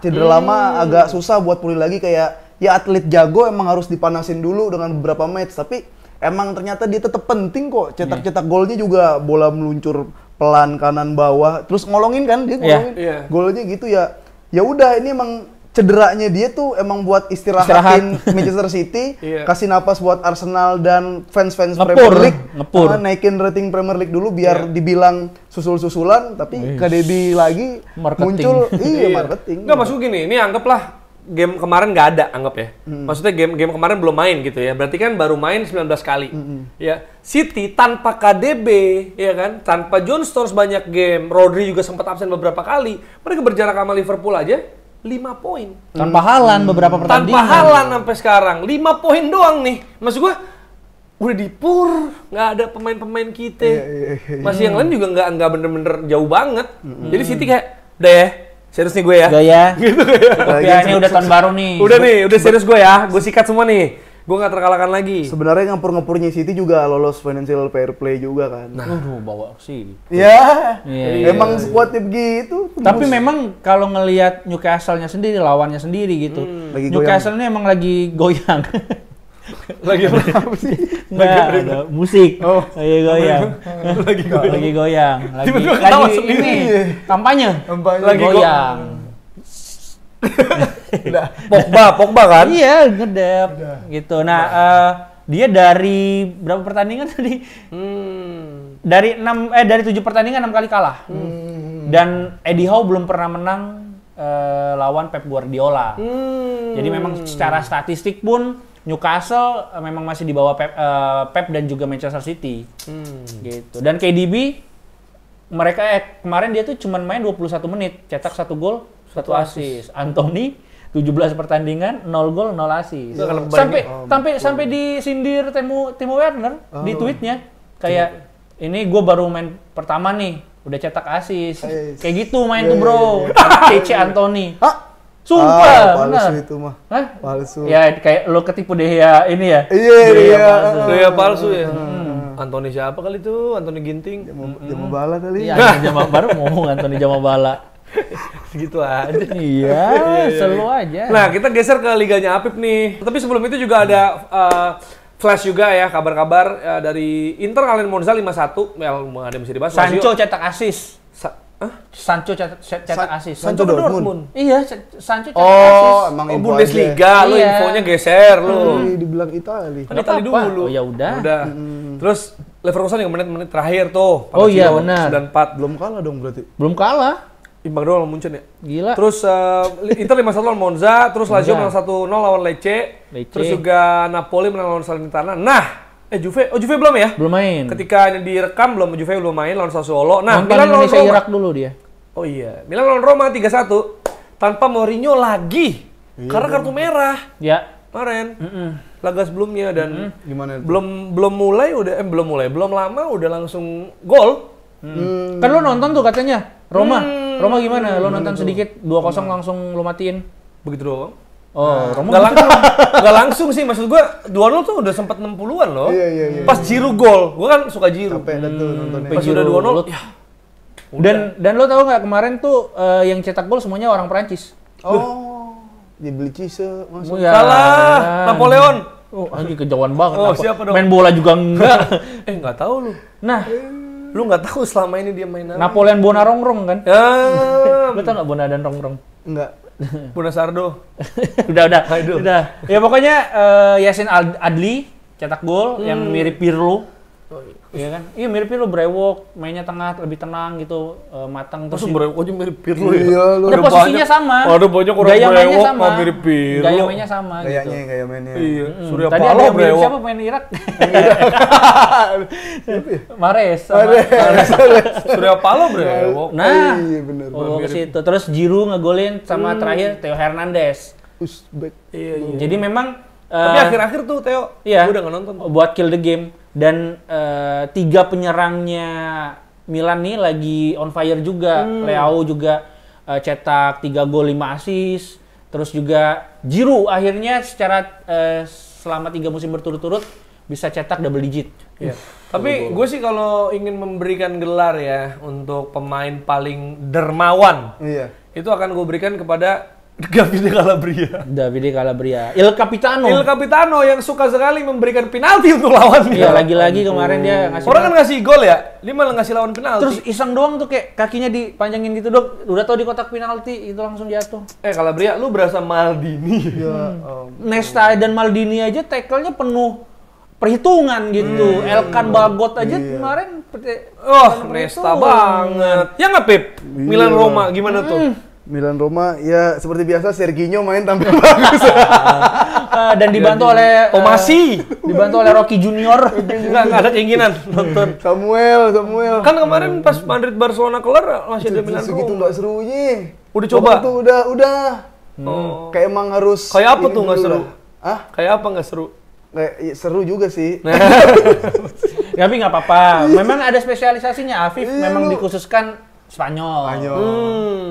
agak susah buat pulih lagi, kayak ya atlet jago emang harus dipanasin dulu dengan beberapa match, tapi emang ternyata dia tetap penting kok, cetak golnya juga bola meluncur pelan kanan bawah terus ngolongin kan, dia ngolongin golnya gitu ya. Ya udah, ini emang cederanya dia tuh emang buat istirahatin Manchester City, kasih napas buat Arsenal dan fans-fans Premier League, naikin rating Premier League dulu biar dibilang susul-susulan, tapi KDB lagi muncul, marketing. Nggak, maksud gini, ini anggaplah game kemarin nggak ada, anggap ya. Maksudnya game kemarin belum main gitu ya, berarti kan baru main 19 kali. Ya, City tanpa KDB, ya kan, tanpa John Stones banyak game, Rodri juga sempat absen beberapa kali, mereka berjarak sama Liverpool aja 5 poin. Tanpa Haaland beberapa pertandingan. Tanpa Haaland sampai sekarang 5 poin doang nih. Maksud gua udah dipur, nggak ada pemain-pemain kita. Masih yang lain juga nggak bener-bener jauh banget. Jadi City kayak, udah ya, serius nih gue ya. Udah ya. Gitu ya, ini udah tahun baru nih. Udah serius gue ya. Gue sikat semua nih. Gue nggak terkalahkan lagi. Sebenarnya ngepur-ngepurnya City juga lolos financial fair play juga kan. Bawa sih. Ya, emang squadnya begitu. Tapi memang kalau ngelihat Newcastle-nya sendiri, lawannya sendiri gitu. Newcastle ini emang lagi goyang. Lagi apa sih? Nggak, ada musik. Lagi goyang. Lagi goyang. Lagi ini kampanye. Lagi goyang. Pogba kan? Iya, ngedep gitu. Nah, dia dari berapa pertandingan tadi? Dari 7 pertandingan 6 kali kalah. Dan Eddie Howe belum pernah menang lawan Pep Guardiola. Jadi memang secara statistik pun Newcastle memang masih di bawah Pep dan juga Manchester City. Gitu. Dan KDB mereka kemarin dia tuh cuma main 21 menit, cetak 1 gol, 1 assist. Anthony 17 pertandingan, 0 gol, 0 assist. Sampai disindir Timo Werner di tweetnya kayak ini gue baru main pertama nih, udah cetak assist. Kayak gitu main tuh bro. CC Anthony. Sumpah, benar. Palsu itu mah. Hah? Palsu. Ya kayak lo ketipu Dehya ini ya. Dehya palsu ya. Anthony siapa kali itu? Anthony Ginting. Jamabala kali. Iya, baru ngomong Anthony Jamabala. Segitu aja. Iya, selalu aja. Nah, kita geser ke liganya Apip nih. Tapi sebelum itu juga ada flash juga ya, kabar-kabar dari Inter ngalahin Monza 5-1. Well, ada yang bisa dibahas. Sancho cetak assist. Sancho cetak assist. Sancho Dortmund. Iya, Sancho cetak assist. Emang Bundesliga, lu infonya geser lu. Dibilang Itali. Kan Itali dulu. Oh ya udah. Terus Leverkusen yang menit-menit terakhir tuh. Oh iya benar. 9-4. Belum kalah dong berarti. Belum kalah. Imbang doang lawan Munchen ya. Gila. Terus Inter 5-1 lawan Monza, terus Lazio menang 1-0 lawan Lecce. Terus juga Napoli menang lawan Salernitana. Nah, Juve belum ya? Belum main. Ketika ini direkam Juve belum main lawan Sassuolo. Nah, nonton Milan lawan Indonesia Roma. Irak dulu dia. Oh iya, Milan lawan Roma 3-1 tanpa Mourinho lagi. Karena kartu merah. Ya. Kemarin. Laga sebelumnya dan Gimana itu? belum lama udah langsung gol. Kan lo nonton tuh katanya. Roma gimana? Lo nonton sedikit 2-0 langsung lo matiin. Begitu doang. Oh, Roma Nggak langsung sih, maksud gua 2-0 tuh udah sempat 60-an loh. Iya. Pas Giroud gol, gua kan suka Giroud. Sampai ada tuh nontonnya. Pas udah 2-0, ya. Dan lo tau nggak kemarin tuh yang cetak gol semuanya orang Perancis. Dibeli Cise masuk. Salah, Napoleon. Oh, anjir kejauhan banget. Oh, siapa dong? Main bola juga enggak. Nggak tahu lu. Nah, lu nggak tahu selama ini dia main apa? Napoleon Bonarongrong kan? Ya, Lo tau nggak Bona dan Rongrong? Enggak. Bunasardo. udah. Ya pokoknya Yassin Adli cetak gol yang mirip Pirlo. Iya kan? Iya mirip Pirlo, brewok, mainnya tengah, lebih tenang gitu, matang terus. Brewok aja mirip Pirlo ya? Iya, lu Ada posisinya sama. Ada banyak orang gaya mainnya brewok sama. mirip Pirlo. Gaya mainnya sama gaya gitu. mainnya. Iya, Surya Tadi Paloh ada yang mirip brewok. siapa main Irak? Mahrez. Surya Paloh brewok. Nah, Iya benar. ke situ. Terus Giroud ngegolin sama terakhir Theo Hernandez. Uzbek. Iya. Jadi memang Tapi akhir-akhir tuh Theo, iya, gua udah nggak nonton. buat kill the game. Dan 3 penyerangnya Milan nih lagi on fire juga. Leao juga cetak 3 gol 5 assist. Terus juga Giroud akhirnya secara selama 3 musim berturut-turut bisa cetak double digit. Iya. Tapi gue sih kalau ingin memberikan gelar ya untuk pemain paling dermawan, Iya. itu akan gue berikan kepada Davide Calabria. Davide Calabria, Il Capitano. Il Capitano yang suka sekali memberikan penalti untuk lawannya. Iya, lagi-lagi kemarin dia ngasih. Orang kan ngasih gol ya, dia malah ngasih lawan penalti. Terus iseng doang tuh kayak kakinya dipanjangin gitu dok, udah tau di kotak penalti itu langsung jatuh. Calabria, lu berasa Maldini. Ya, Nesta dan Maldini aja tackle-nya penuh perhitungan gitu. Elkan Bagot aja kemarin Nesta banget. Ya nggak Pip? Milan Roma gimana tuh? Milan Roma ya seperti biasa Serginho main tampil bagus. Dan dibantu oleh Tomasi. dibantu oleh Rocky Junior. Nggak ada keinginan nonton. Samuel. Kan kemarin pas Madrid Barcelona kelar masih ada Milan Segitu Roma. nggak serunya. Udah coba? Waktu itu udah. Kayak emang harus. Kayak apa ini tuh nggak dulu seru? lah. Hah? Kayak apa nggak seru? Kayak ya, seru juga sih. Tapi nggak apa-apa. Memang ada spesialisasinya. Afif Iya, memang lu. dikhususkan Spanyol.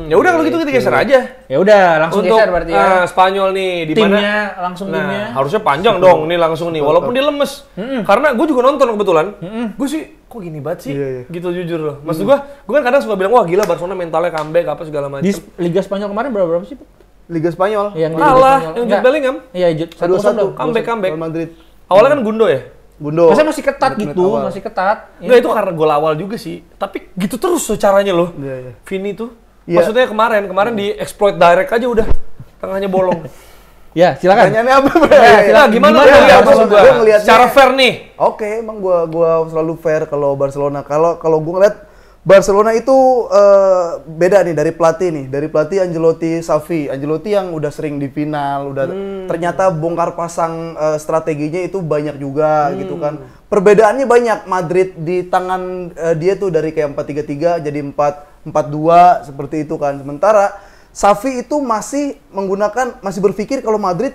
Ya udah kalau gitu kita geser aja. Ya udah langsung Untuk geser berarti ya. Spanyol nih di mana? Timnya langsung timnya. Nah, harusnya panjang dong nih langsung nih. Walaupun dia lemes. Karena gue juga nonton kebetulan. Gue sih kok gini banget sih? Iya, iya. Gitu jujur loh. Maksud gue kan kadang suka bilang wah gila Barcelona mentalnya comeback apa segala macam. Di Liga Spanyol kemarin berapa sih? Pak? Liga Spanyol. Yang di Liga Kalah Spanyol. yang Jude Enggak. Bellingham. Iya, Jude 2-1. Comeback. Real Madrid. Awalnya kan Gundo ya? Gundo. Masa masih ketat Menit gitu, awal. masih ketat. Enggak itu karena gol awal juga sih. Tapi gitu terus caranya loh. Iya, iya. Vini tuh. Iya. Maksudnya kemarin di exploit direct aja udah. Tengahnya bolong. Ya, silakan. Pertanyaannya apa, Bro? Nah, gimana Gimana? lu lihat Gua maksud gua? ngelihatnya- Secara fair nih. Oke, emang gua selalu fair kalau Barcelona. Kalau gua ngeliat Barcelona itu beda nih dari pelatih nih. Dari pelatih Ancelotti Xavi. Ancelotti yang udah sering di final, udah ternyata bongkar pasang strateginya itu banyak juga gitu kan. Perbedaannya banyak. Madrid di tangan dia tuh dari kayak 4-3-3 jadi 4-4-2 seperti itu kan. Sementara Xavi itu masih berpikir kalau Madrid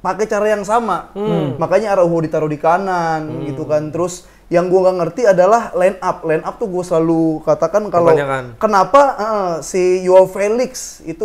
pakai cara yang sama. Makanya Araujo ditaruh di kanan gitu kan. Terus yang gue nggak ngerti adalah line up. Line up tuh gue selalu katakan kalau Kebanyakan. kenapa si Joao Felix itu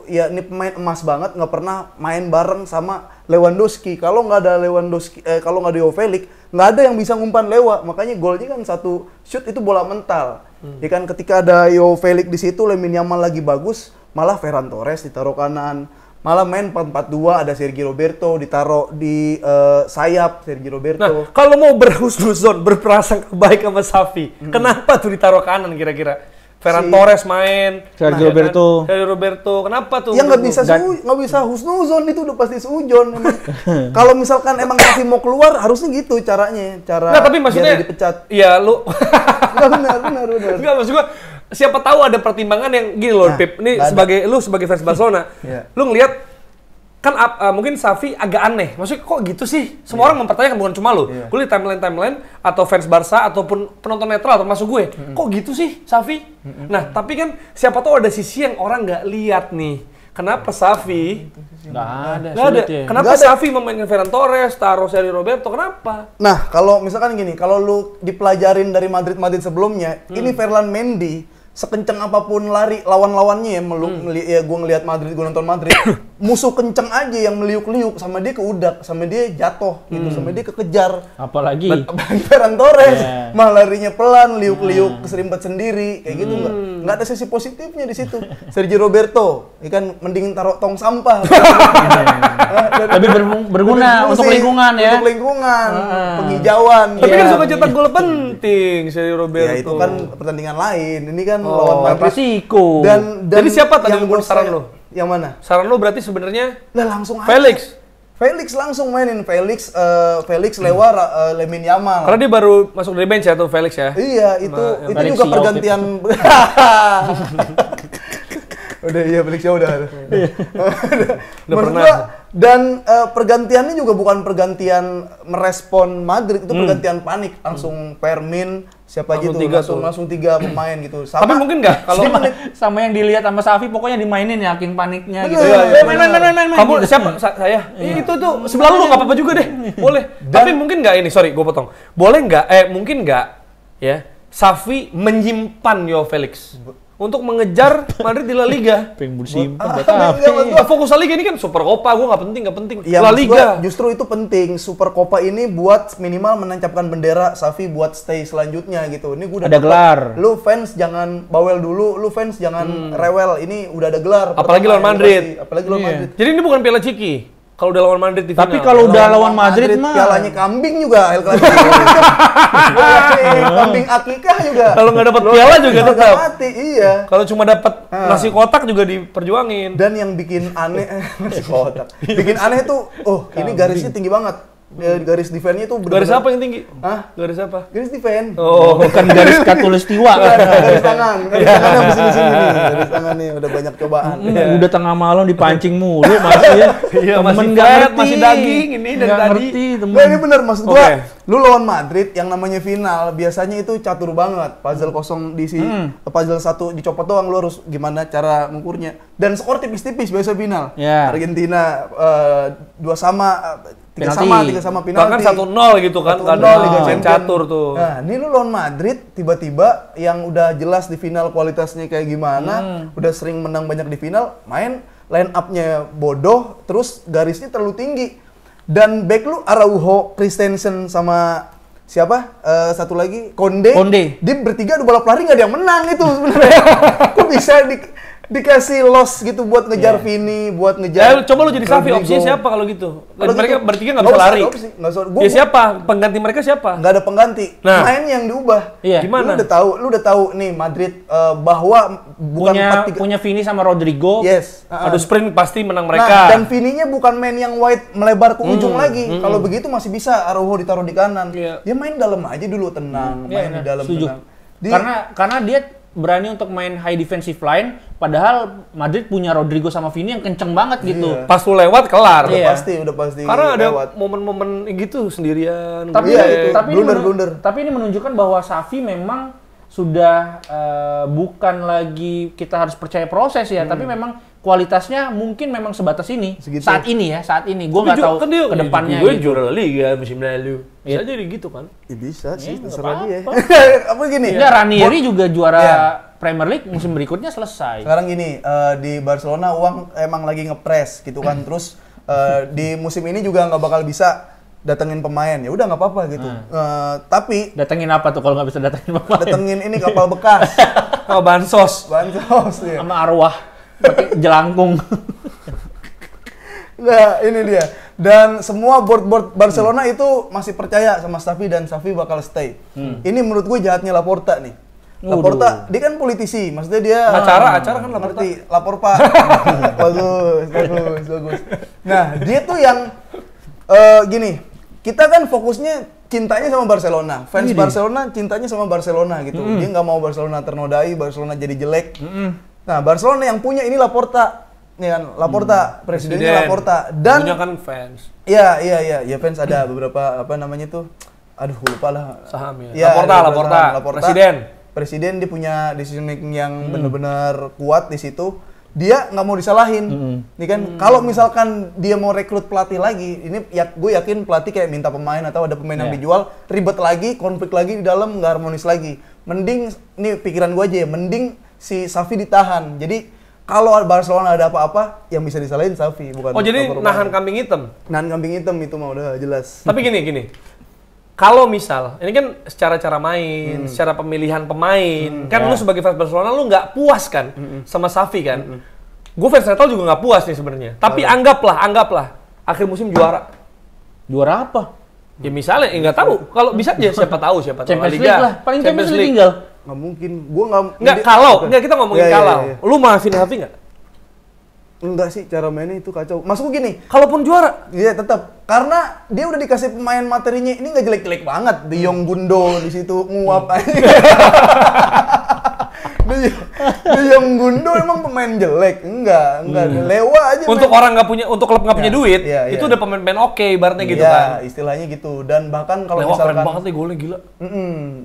ya ini pemain emas banget, nggak pernah main bareng sama Lewandowski. Kalau nggak ada Lewandowski, kalau nggak ada Joao Felix, nggak ada yang bisa ngumpan Lewa. Makanya golnya kan satu shoot itu bola mental. Ya kan ketika ada Joao Felix di situ, Lamine Yamal lagi bagus, malah Ferran Torres ditaruh kanan. Malah main 4-4-2 ada Sergio Roberto ditaruh di sayap Sergio Roberto. Nah, kalau mau berhusnuzon, berprasangka baik sama Xavi, kenapa tuh ditaruh kanan kira-kira? Ferran Torres main, Sergio Roberto. Sergio Roberto, kenapa tuh? Ya nggak bisa husnuzon, itu udah pasti sujon. Kalau misalkan emang Xavi mau keluar harusnya gitu caranya, Nggak, tapi maksudnya, biar dia dipecat. iya lu, Nggak, benar. nggak maksud gua, siapa tahu ada pertimbangan yang gini loh, Nah, Pip. Ini nggak ada. sebagai fans Barcelona, Iya. lu ngelihat kan mungkin Xavi agak aneh. Maksudnya kok gitu sih? Semua orang mempertanyakan, bukan cuma lu. Iya. Gue liat timeline atau fans Barca ataupun penonton netral termasuk gue. Kok gitu sih Xavi? Nah, tapi kan siapa tahu ada sisi yang orang nggak lihat nih. Kenapa Xavi? Nggak ada. Nggak ada. sulit ya. Kenapa Nggak ada. Xavi memainkan Ferran Torres, taruh Sergio Roberto? Kenapa? Nah, kalau misalkan gini, kalau lu dipelajarin dari Madrid sebelumnya, ini Ferland Mendy sekenceng apapun lari lawan-lawannya ya, gue ngelihat Madrid, gue nonton Madrid, musuh kenceng aja yang meliuk-liuk sama dia keudak, sama dia jatuh gitu, sama dia kekejar. Apalagi Ferran Torres Yeah. mah larinya pelan, liuk-liuk keserimpet sendiri, kayak gitu nggak ada sisi positifnya di situ. Sergio Roberto, ya kan mending taruh tong sampah. lebih berguna Lebih untuk fungsi, lingkungan ya. Untuk lingkungan, penghijauan. Tapi Iya. kan suka cetak gol penting Sergio Roberto. Ya itu kan pertandingan lain. Ini kan lawan Madrid. Klasiko. Dan Jadi siapa tadi yang menurut menurut saran saya- lo? Yang mana? Saran lo berarti sebenarnya Lah langsung aja. Felix langsung mainin. Felix lewat Lamine Yamal. Karena dia baru masuk dari bench ya tuh Felix ya. Iya, itu Felix juga Yaw pergantian. Udah iya Felix Yaw udah. Maksud pernah. gua, dan pergantiannya juga bukan pergantian merespon Madrid, itu pergantian panik, langsung Fermin siapa Langsung gitu, tiga langsung 3 pemain gitu. Tapi mungkin nggak kalau sama yang dilihat sama Xavi pokoknya dimainin yakin paniknya gitu. Bener, Main. kamu siapa? Saya. Itu tuh sebelah lu nggak apa-apa juga deh. Boleh. Tapi mungkin nggak ini, sorry gue potong. Boleh nggak? Mungkin nggak ya. Xavi menyimpan Joao Felix. untuk mengejar Madrid di La Liga. Pengen simpen buat Ah, fokus La Liga ini kan Super Copa, gue nggak penting. Ya, La maksud Liga. gua justru itu penting. Super Copa ini buat minimal menancapkan bendera Xavi buat stay selanjutnya gitu. Ini gua udah Ada dapet. gelar. Lu fans jangan bawel dulu, lu fans jangan rewel. Ini udah ada gelar. Apalagi Pertama lawan yang Madrid. pasti. Apalagi lawan Iya. Madrid. Jadi ini bukan Piala Ciki. Kalau udah lawan Madrid di final. Tapi kalau udah lawan Madrid mah pialanya kambing juga El Clasico. Kambing akikah juga. Kalau nggak dapat piala juga Harga tetap. mati, iya. Kalau cuma dapat nasi kotak juga diperjuangin. Dan yang bikin aneh nasi kotak. Bikin aneh tuh, ini garisnya tinggi banget. Garis defense-nya tuh Garis apa yang tinggi? Hah? Garis apa? Garis defense. Oh, bukan garis katulistiwa kan. Garis tangan habis ini sini nih. Garis tangan nih udah banyak cobaan. Udah tengah malam dipancing mulu masih ya. Iya, masih Temen nggak flat, ngerti. masih daging ini dari Nggak tadi. ngerti, temen. Nah, ini bener maksud gua, Oke. lu lawan Madrid yang namanya final biasanya itu catur banget. Puzzle kosong diisi, puzzle satu dicopot doang, lu harus gimana cara ngukurnya. Dan skor tipis-tipis biasa final. Ya. Argentina 3 sama penalti. Bahkan 1-0 gitu kan. 1-0 Nggak ada Liga main Champions. catur tuh. Nah, ini lu lawan Madrid tiba-tiba yang udah jelas di final kualitasnya kayak gimana, udah sering menang banyak di final, main line up-nya bodoh, terus garisnya terlalu tinggi. Dan back lu Araujo, Christensen sama siapa? Satu lagi Konde. Dia bertiga udah balap lari nggak ada yang menang itu sebenarnya. Kok bisa dikasih loss gitu buat ngejar Vini, buat ngejar. Coba lu jadi Xavi, Rodrigo. opsinya siapa kalau gitu? Kalau Mereka gitu, bertiga nggak bisa lari. Nggak usah. Ya siapa? Pengganti mereka siapa? Nggak ada pengganti. Nah. Main yang diubah. Iya. Gimana? Lu udah tahu nih Madrid bahwa bukan 4-3. punya Vini sama Rodrigo. Yes. Aduh, sprint pasti menang Nah, mereka. dan Vini-nya bukan main yang wide melebar ke ujung lagi. Kalau begitu masih bisa Araujo ditaruh di kanan. Iya. Dia main dalam aja dulu tenang, main di dalam Setuju. tenang. Karena dia berani untuk main high defensive line, padahal Madrid punya Rodrigo sama Vini yang kenceng banget gitu. Iya. Pas lu lewat kelar. Iya. udah pasti Karena ada lewat. momen-momen gitu sendirian. Tapi Iya, itu. tapi Blunder. tapi ini menunjukkan bahwa Xavi memang sudah bukan lagi kita harus percaya proses ya, tapi memang kualitasnya mungkin memang sebatas ini. Segitu. Saat ini. Gue nggak tahu kan dia ke depannya gue gitu. juara Liga musim lalu. Iya. Bisa jadi gitu kan. Ya bisa sih, Iya, terserah nggak dia. apa-apa. Apa gini? Enggak, Ranieri juga juara Iya. Premier League musim berikutnya selesai. Sekarang gini, di Barcelona uang emang lagi ngepres gitu kan. Terus di musim ini juga nggak bakal bisa datengin pemain. Ya udah nggak apa-apa gitu. Tapi Datengin apa tuh kalau nggak bisa datengin pemain? datengin ini kapal bekas. Oh, bansos. Bansos ya. Sama arwah pakai jelangkung. Nah, ini dia. Dan semua board Barcelona itu masih percaya sama Xavi dan Xavi bakal stay. Ini menurut gue jahatnya Laporta nih. Laporta, dia kan politisi, maksudnya dia Acara kan Laporta. ngerti, lapor Pak. bagus. Nah, dia tuh yang gini, kita kan fokusnya cintanya sama Barcelona, fans Barcelona cintanya sama Barcelona gitu. Dia nggak mau Barcelona ternodai, Barcelona jadi jelek. Nah, Barcelona yang punya ini Laporta. Nih kan, Laporta, presidennya Laporta. Dan punya kan fans. Iya, fans ada beberapa apa namanya tuh. Aduh, lupa lah. Saham ya. Iya, Laporta. Presiden. Dia punya decision making yang benar-benar kuat di situ. Dia nggak mau disalahin. Nih kan, kalau misalkan dia mau rekrut pelatih lagi, ini gue yakin pelatih kayak minta pemain atau ada pemain yang dijual, ribet lagi, konflik lagi di dalam, nggak harmonis lagi. Mending, ini pikiran gue aja ya, mending si Xavi ditahan. Jadi kalau Barcelona ada apa-apa, yang bisa disalahin Xavi, bukan. Oh, jadi nahan kambing hitam. Nahan kambing hitam itu mah udah jelas. Tapi gini. Kalau misal, ini kan secara cara main, secara pemilihan pemain, kan lu sebagai fans Barcelona lu nggak puas kan sama Xavi kan? Gue fans Real juga nggak puas nih sebenarnya. Tapi anggaplah akhir musim juara. Juara apa? Ya misalnya, nggak tahu. Kalau bisa aja siapa tahu La Champions Liga. League lah. Paling Champions League tinggal. Nggak mungkin, gue nggak. Nggak kita ngomongin Iya, kalau. iya. Lu maafin Xavi nggak? Enggak sih, cara mainnya itu kacau. Maksudku gini, Kalaupun juara, iya tetap karena dia udah dikasih pemain materinya ini nggak jelek-jelek banget. De Jong, Gundo di situ nguap aja. De Jong, Gundo emang pemain jelek? Enggak. Lewa aja. untuk orang nggak punya, untuk klub nggak punya Ya, duit, iya, itu iya. udah pemain-pemain oke, ibaratnya gitu Iya, kan. istilahnya gitu. Dan bahkan kalau Lewa keren misalkan banget nih golnya gila.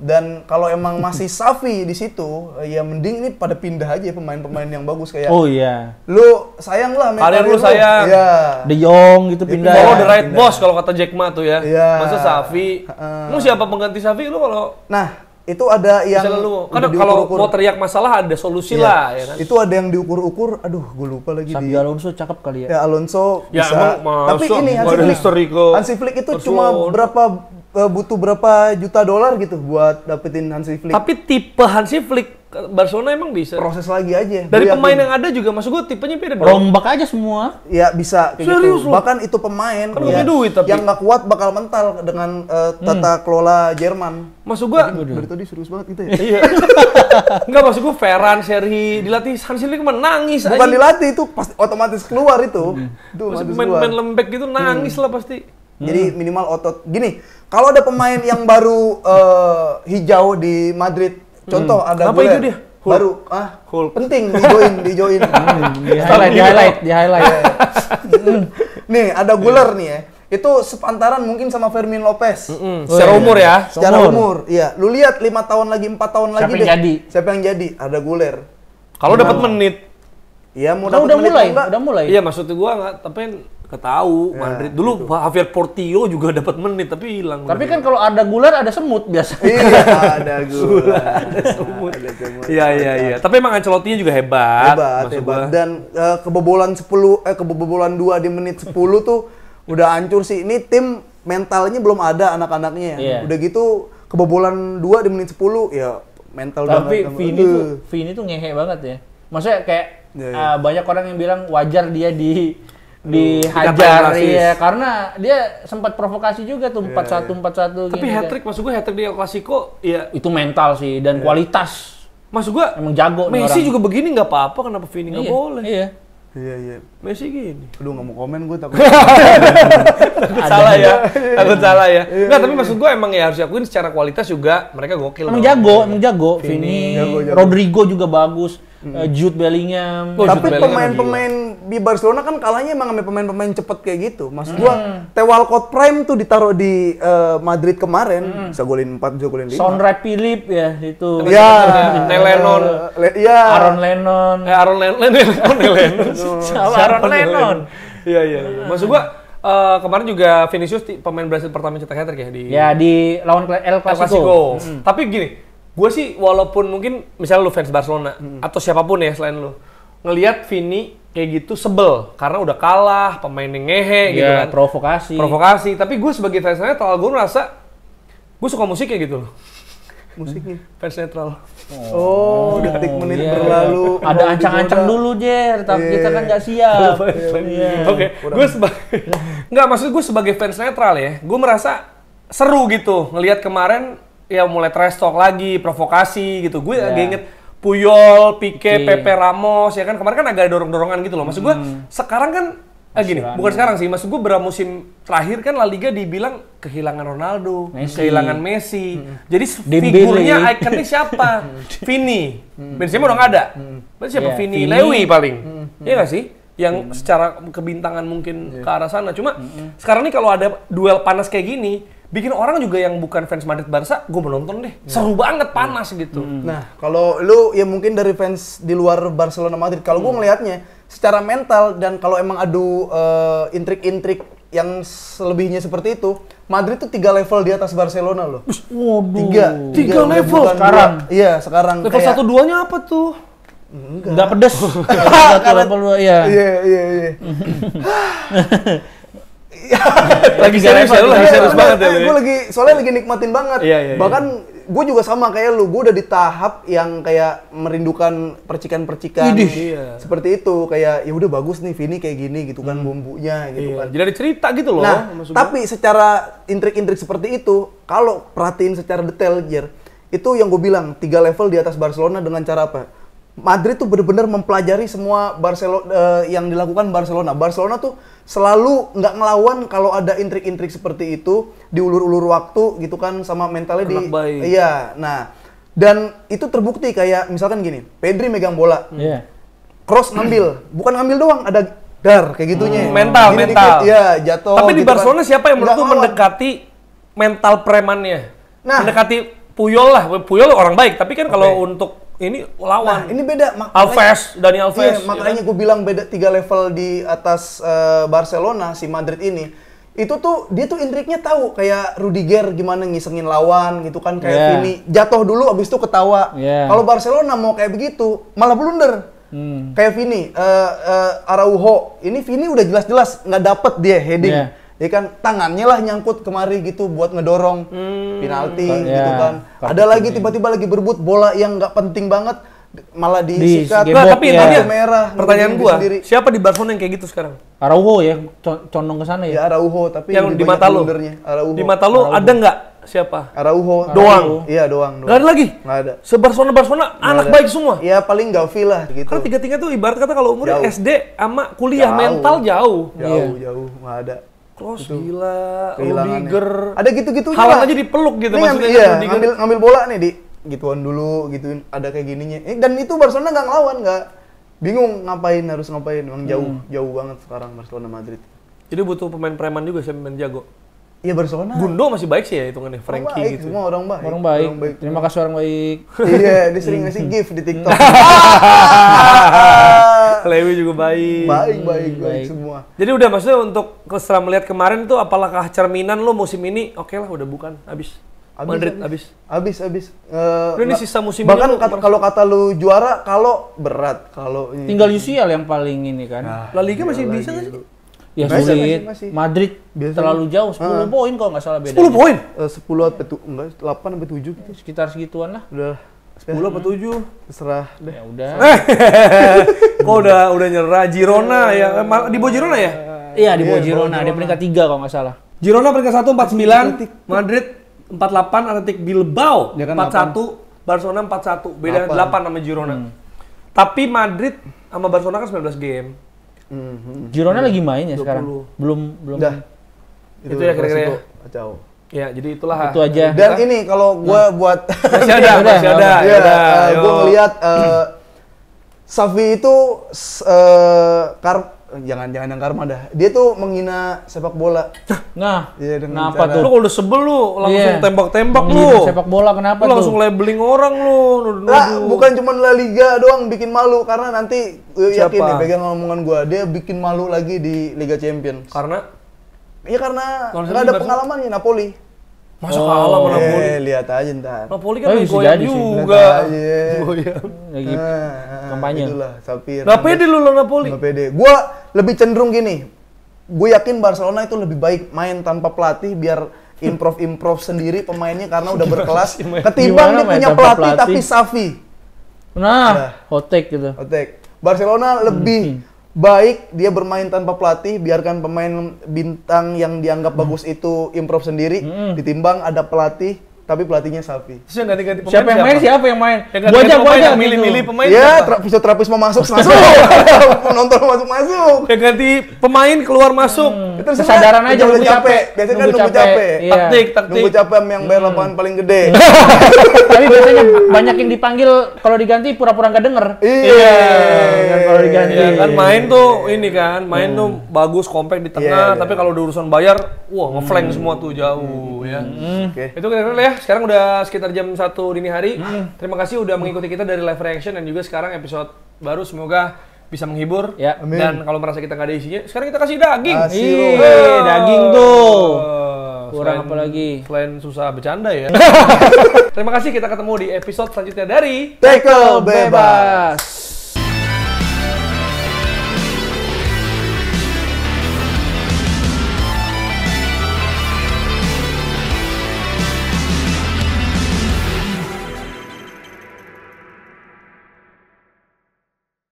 Dan kalau emang masih Xavi di situ, ya mending ini pada pindah aja pemain-pemain yang bagus kayak. Oh iya. Lu sayang lah sama Karir lu sayang. Iya. De Jong gitu pindah. Follow Iya, the right pindah. boss kalau kata Jack Ma tuh ya. Iya. Masa Xavi? Lu siapa pengganti Xavi lu kalau Nah, itu ada yang Misalnya lu, kan udah kalau diukur-ukur. mau teriak masalah ada solusi Iya. lah, ya kan? Itu ada yang diukur-ukur, aduh gue lupa lagi Xabi di. Alonso cakep kali ya. Ya Alonso Ya, bisa. emang Tapi masa ini nggak ada history ke Hansi Flick itu Barcelona. cuma butuh berapa juta dolar gitu buat dapetin Hansi Flick. Tapi tipe Hansi Flick Barcelona emang bisa. Proses lagi aja. Dari Gua pemain yakin. yang ada juga maksud gue tipenya beda dong. Rombak aja semua. Ya bisa kayak Serius gitu. lu? Bahkan itu pemain Kan punya duit, tapi. yang nggak kuat bakal mental dengan tata kelola Jerman. Maksud gue Dari tadi serius banget gitu ya. iya. Enggak, maksud gue Ferran, Serhi dilatih Hansi Flick menangis Bukan dilatih itu pasti otomatis keluar itu. Itu otomatis keluar. main lembek gitu nangis lah pasti. Jadi minimal otot. Gini, kalau ada pemain yang baru hijau di Madrid, contoh ada Kenapa Güler. itu dia? Hulk. Baru Hulk. penting di join. Di highlight. Nih, ada Güler nih ya. Itu sepantaran mungkin sama Fermin Lopez. Secara umur ya. Secara umur, iya. Lu lihat 5 tahun lagi, 4 tahun lagi Siapa yang deh. jadi? Siapa yang jadi? Ada Güler. Kalau dapat menit. Iya, mau Udah dapat menit mulai, atau enggak? udah mulai. Iya, maksud gua enggak, tapi ketahu Madrid dulu Javier Portillo juga dapat menit tapi hilang. Tapi kan kalau ada gular ada semut biasa. Iya, ada Güler. Ada semua. Iya. Tapi emang Ancelotti juga hebat. maksud Hebat. gua. Dan kebobolan 2 di menit 10 tuh udah hancur sih. Ini tim mentalnya belum ada anak-anaknya. Iya. Udah gitu kebobolan 2 di menit 10 ya mental Tapi banget. Vini tuh ngehe banget ya. Maksudnya kayak Iya. banyak orang yang bilang wajar dia Dikatain dihajar rasis. ya karena dia sempat provokasi juga tuh 4-1 Tapi gini hat-trick maksud gua hat-trick di El Clasico ya kan. Itu mental sih dan kualitas. maksud gua Emang jago nih Messi orang. juga begini nggak apa-apa, kenapa Vini nggak Iya, boleh? Iya. Iya. Messi gini. Aduh nggak mau komen gue takut. Takut salah ya. Takut salah ya. Enggak, tapi maksud gua emang ya harus diakuin secara kualitas juga mereka gokil. Emang dong. jago. Vini, jago. Rodrigo juga bagus. Jude Bellingham. Oh, Tapi Jude Bellingham pemain-pemain di Barcelona kan kalahnya emang sama pemain-pemain cepet kayak gitu. Maksud gua, Theo Walcott Prime tuh ditaruh di Madrid kemarin, bisa golin 4, bisa golin 5. Sonra Philip ya itu. Ya, Lennon. Iya. Aaron Lennon. Aaron Lennon. Siapa Aaron Lennon? Iya. Maksud gua kemarin juga Vinicius pemain Brasil pertama cetak hat-trick ya di Ya di lawan El El Clasico. Clasico. Tapi gini, gue sih walaupun mungkin misalnya lu fans Barcelona atau siapapun ya selain lu ngelihat Vini kayak gitu sebel karena udah kalah, pemainnya ngehe gitu Ya, kan. provokasi. Tapi gue sebagai fans netral gue ngerasa gue suka musiknya gitu loh. Musiknya. Fans netral. Oh, detik menit Iya. berlalu. Ada mau ancang-ancang digoda. dulu, Jer. Tapi Iya. kita kan nggak siap. Iya. Oke, gue sebagai nggak maksud gue sebagai fans netral ya, gue merasa seru gitu ngelihat kemarin ya mulai trash talk lagi, provokasi gitu. Gue Ya. agak inget Puyol, Pique, Pique. Pepe Ramos ya kan kemarin kan agak ada dorong-dorongan gitu loh. Maksud gue sekarang kan gini, bukan sekarang sih, maksud gue beberapa musim terakhir kan La Liga dibilang kehilangan Ronaldo, Messi. kehilangan Messi. Jadi Dembele. figurnya ikonnya siapa? Vini. Benzema udah nggak ada. Berarti siapa? Iya, Vini, Vini. Lewy paling. Iya nggak sih? Yang secara kebintangan mungkin ke arah sana. Cuma sekarang nih kalau ada duel panas kayak gini, bikin orang juga yang bukan fans Madrid Barca, gue menonton deh. Seru banget panas gitu. Nah, kalau lu ya mungkin dari fans di luar Barcelona Madrid, kalau gue ngelihatnya secara mental dan kalau emang adu intrik-intrik yang selebihnya seperti itu, Madrid tuh 3 level di atas Barcelona loh. Waduh. Tiga udah level bukan sekarang? dua. Iya, sekarang Level 1-2-nya apa tuh? Nggak pedes. Satu level 2, iya. Iya. Lagi serius ya, lu lagi serius banget ya. lu ya? Gue soalnya lagi nikmatin banget. Iya. Bahkan gue juga sama kayak lu, gue udah di tahap yang kayak merindukan percikan-percikan Iya. seperti itu. Kayak ya udah bagus nih Vini kayak gini gitu kan bumbunya gitu Iya, kan. jadi ada cerita gitu loh. Nah, maksud gua. tapi secara intrik-intrik seperti itu, kalau perhatiin secara detail, Jer, itu yang gue bilang 3 level di atas Barcelona dengan cara apa? Madrid tuh benar-benar mempelajari semua Barcelona yang dilakukan Barcelona. Barcelona tuh selalu nggak ngelawan kalau ada intrik-intrik seperti itu, diulur-ulur waktu gitu kan sama mentalnya Anak baik. Iya. Nah, dan itu terbukti kayak misalkan gini, Pedri megang bola, Iya. cross ngambil, bukan ngambil doang, ada dar kayak gitunya. Mental, Gini mental. dikit, iya, jatuh. Tapi di gitu Barcelona kan. siapa yang menurut Nggak lu ngelawan. mendekati mental premannya? Nah. Mendekati Puyol lah. Puyol orang baik, tapi kan kalau untuk ini Nah, lawan. ini beda. Alves, Dani Alves. Iya, makanya gue bilang beda 3 level di atas Barcelona si Madrid ini. itu tuh dia tuh intriknya tahu kayak Rudiger gimana ngisengin lawan gitu kan kayak Yeah. Vini jatuh dulu abis itu ketawa. Yeah. Kalau Barcelona mau kayak begitu malah blunder. Kayak Vini, Araujo, ini Vini udah jelas-jelas nggak dapet dia heading. Yeah. Ya kan tangannya lah nyangkut kemari gitu buat ngedorong penalti Yeah. gitu kan. Ada lagi tiba-tiba lagi berebut bola yang nggak penting banget malah disikat. Gebok, Nah, tapi itu ya. dia merah. pertanyaan ngebunuh gua, diri sendiri. siapa di Barcelona yang kayak gitu sekarang? Araujo ya condong ke sana Ya ya. Araujo tapi Yang lebih di banyak mata lu? blundernya. Araujo. Di mata lu ada nggak siapa? Araujo. Doang? Iya doang. Nggak ada lagi? Nggak ada. Se-Barcelona anak Nggak baik ada. semua? Iya paling Gavi lah gitu. Karena tiga-tiga tuh ibarat kata kalau umurnya Jauh. SD sama kuliah, Jauh. mental jauh. Jauh nggak ada. Kroos gila, Kehilangannya. Rudiger. Ada gitu-gitunya. Haaland lah. aja dipeluk gitu Ini maksudnya. iya, Rudiger. ngambil bola nih di gituan dulu gituin ada kayak gininya. Dan itu Barcelona nggak ngelawan, nggak bingung harus ngapain. Emang jauh banget sekarang Barcelona Madrid. Jadi butuh pemain preman juga sih, pemain jago. Iya Barcelona. Gundo masih baik sih ya hitungannya, Orang Frankie baik, gitu. semua orang baik. Orang baik. Terima kasih orang baik. Iya, dia sering ngasih gift di TikTok. Lewi juga baik. baik semua. Jadi udah maksudnya untuk setelah melihat kemarin tuh apakah cerminan lo musim ini oke lah udah bukan habis. Madrid habis. Habis. Udah ini sisa musim bahkan ini lu kalau kata lu juara, kalau berat, kalau ini. Tinggal UCL yang paling ini kan. La Liga masih bisa nggak sih? Ya Masih, sulit. masih. Madrid Biasanya. terlalu jauh, 10 poin kalau nggak salah beda. 10 poin. 10 apa tuh? Enggak, 8 sampai 7 gitu. Sekitar segituan lah. Udah 10 apa 7? terserah deh. Ya udah. Kok udah nyerah Girona ya? Di bawah Girona ya? Iya di bawah Iya, Girona, bawah dia peringkat 3 kalau nggak salah. Girona peringkat 1 49, Madrid 48, Athletic Bilbao Dia kan 41, Barcelona 41. Beda 8 sama Girona. Tapi Madrid sama Barcelona kan 19 game. Girona lagi main ya 20. sekarang. Belum. Udah. Itu ya kira-kira ya? resiko. Kacau. Ya, jadi itulah. Itu aja. Dan ini kalau gua buat Masih ada, masih ada. Iya, Yaudah, ayo. gue ngeliat Xavi itu jangan yang karma dah. Dia tuh menghina sepak bola. Nah, Iya, dengan kenapa cara- tuh? Lu kalau udah sebel lu langsung Iya. tembak-tembak lu. Menghina sepak bola kenapa Lu langsung tuh? labeling orang lu. Lah, bukan cuma La Liga doang bikin malu karena nanti gue yakin Siapa? nih pegang omongan gua dia bikin malu lagi di Liga Champions. Karena Iya karena Lawan nggak siapa ada di pengalamannya Napoli. masa kalah sama Napoli. Lihat aja ntar. Napoli kan Oh, lagi bisa goyang jadi sih. juga. Lihat aja. Goyang. Lagi kampanye. Itulah, Sapir. Nggak pede lu lawan Napoli. Nggak pede. Gua lebih cenderung gini. Gue yakin Barcelona itu lebih baik main tanpa pelatih biar improve sendiri pemainnya karena udah berkelas. Ketimbang Gimana dia main punya tanpa pelatih pelatih? tapi Xavi. Nah, hot take gitu. Otek. Barcelona lebih baik dia bermain tanpa pelatih, biarkan pemain bintang yang dianggap bagus itu improve sendiri, ditimbang ada pelatih tapi pelatihnya Xavi. Terus yang ganti-ganti pemain Siapa yang main? Siapa yang main? Yang Gua ganti-ganti aja pemain, yang gitu. milih-milih pemain Ya, siapa? fisioterapis mau masuk. Penonton masuk. Yang ganti pemain keluar masuk. Itu Kesadaran aja, udah nunggu capek. capek. Biasanya kan Nunggu nunggu capek. capek. Iya. Taktik. Nunggu capek sama yang bayar lapangan paling gede. Tapi biasanya banyak yang dipanggil kalau diganti pura-pura nggak denger. Iya. Kan kalau diganti. Iya kan main tuh ini kan, main tuh bagus kompak di tengah, Iya, tapi iya. kalau udah urusan bayar, wah ngeflank semua tuh jauh ya. Oke. Itu kira-kira ya. Sekarang udah sekitar jam 1 dini hari. Terima kasih udah mengikuti kita dari live reaction dan juga sekarang episode baru semoga bisa menghibur. Ya. Amin. Dan kalau merasa kita nggak ada isinya, sekarang kita kasih daging. Kasih. Ih, daging tuh. Selain- Kurang apa lagi? Selain susah bercanda ya. Terima kasih, kita ketemu di episode selanjutnya dari Tackle bebas.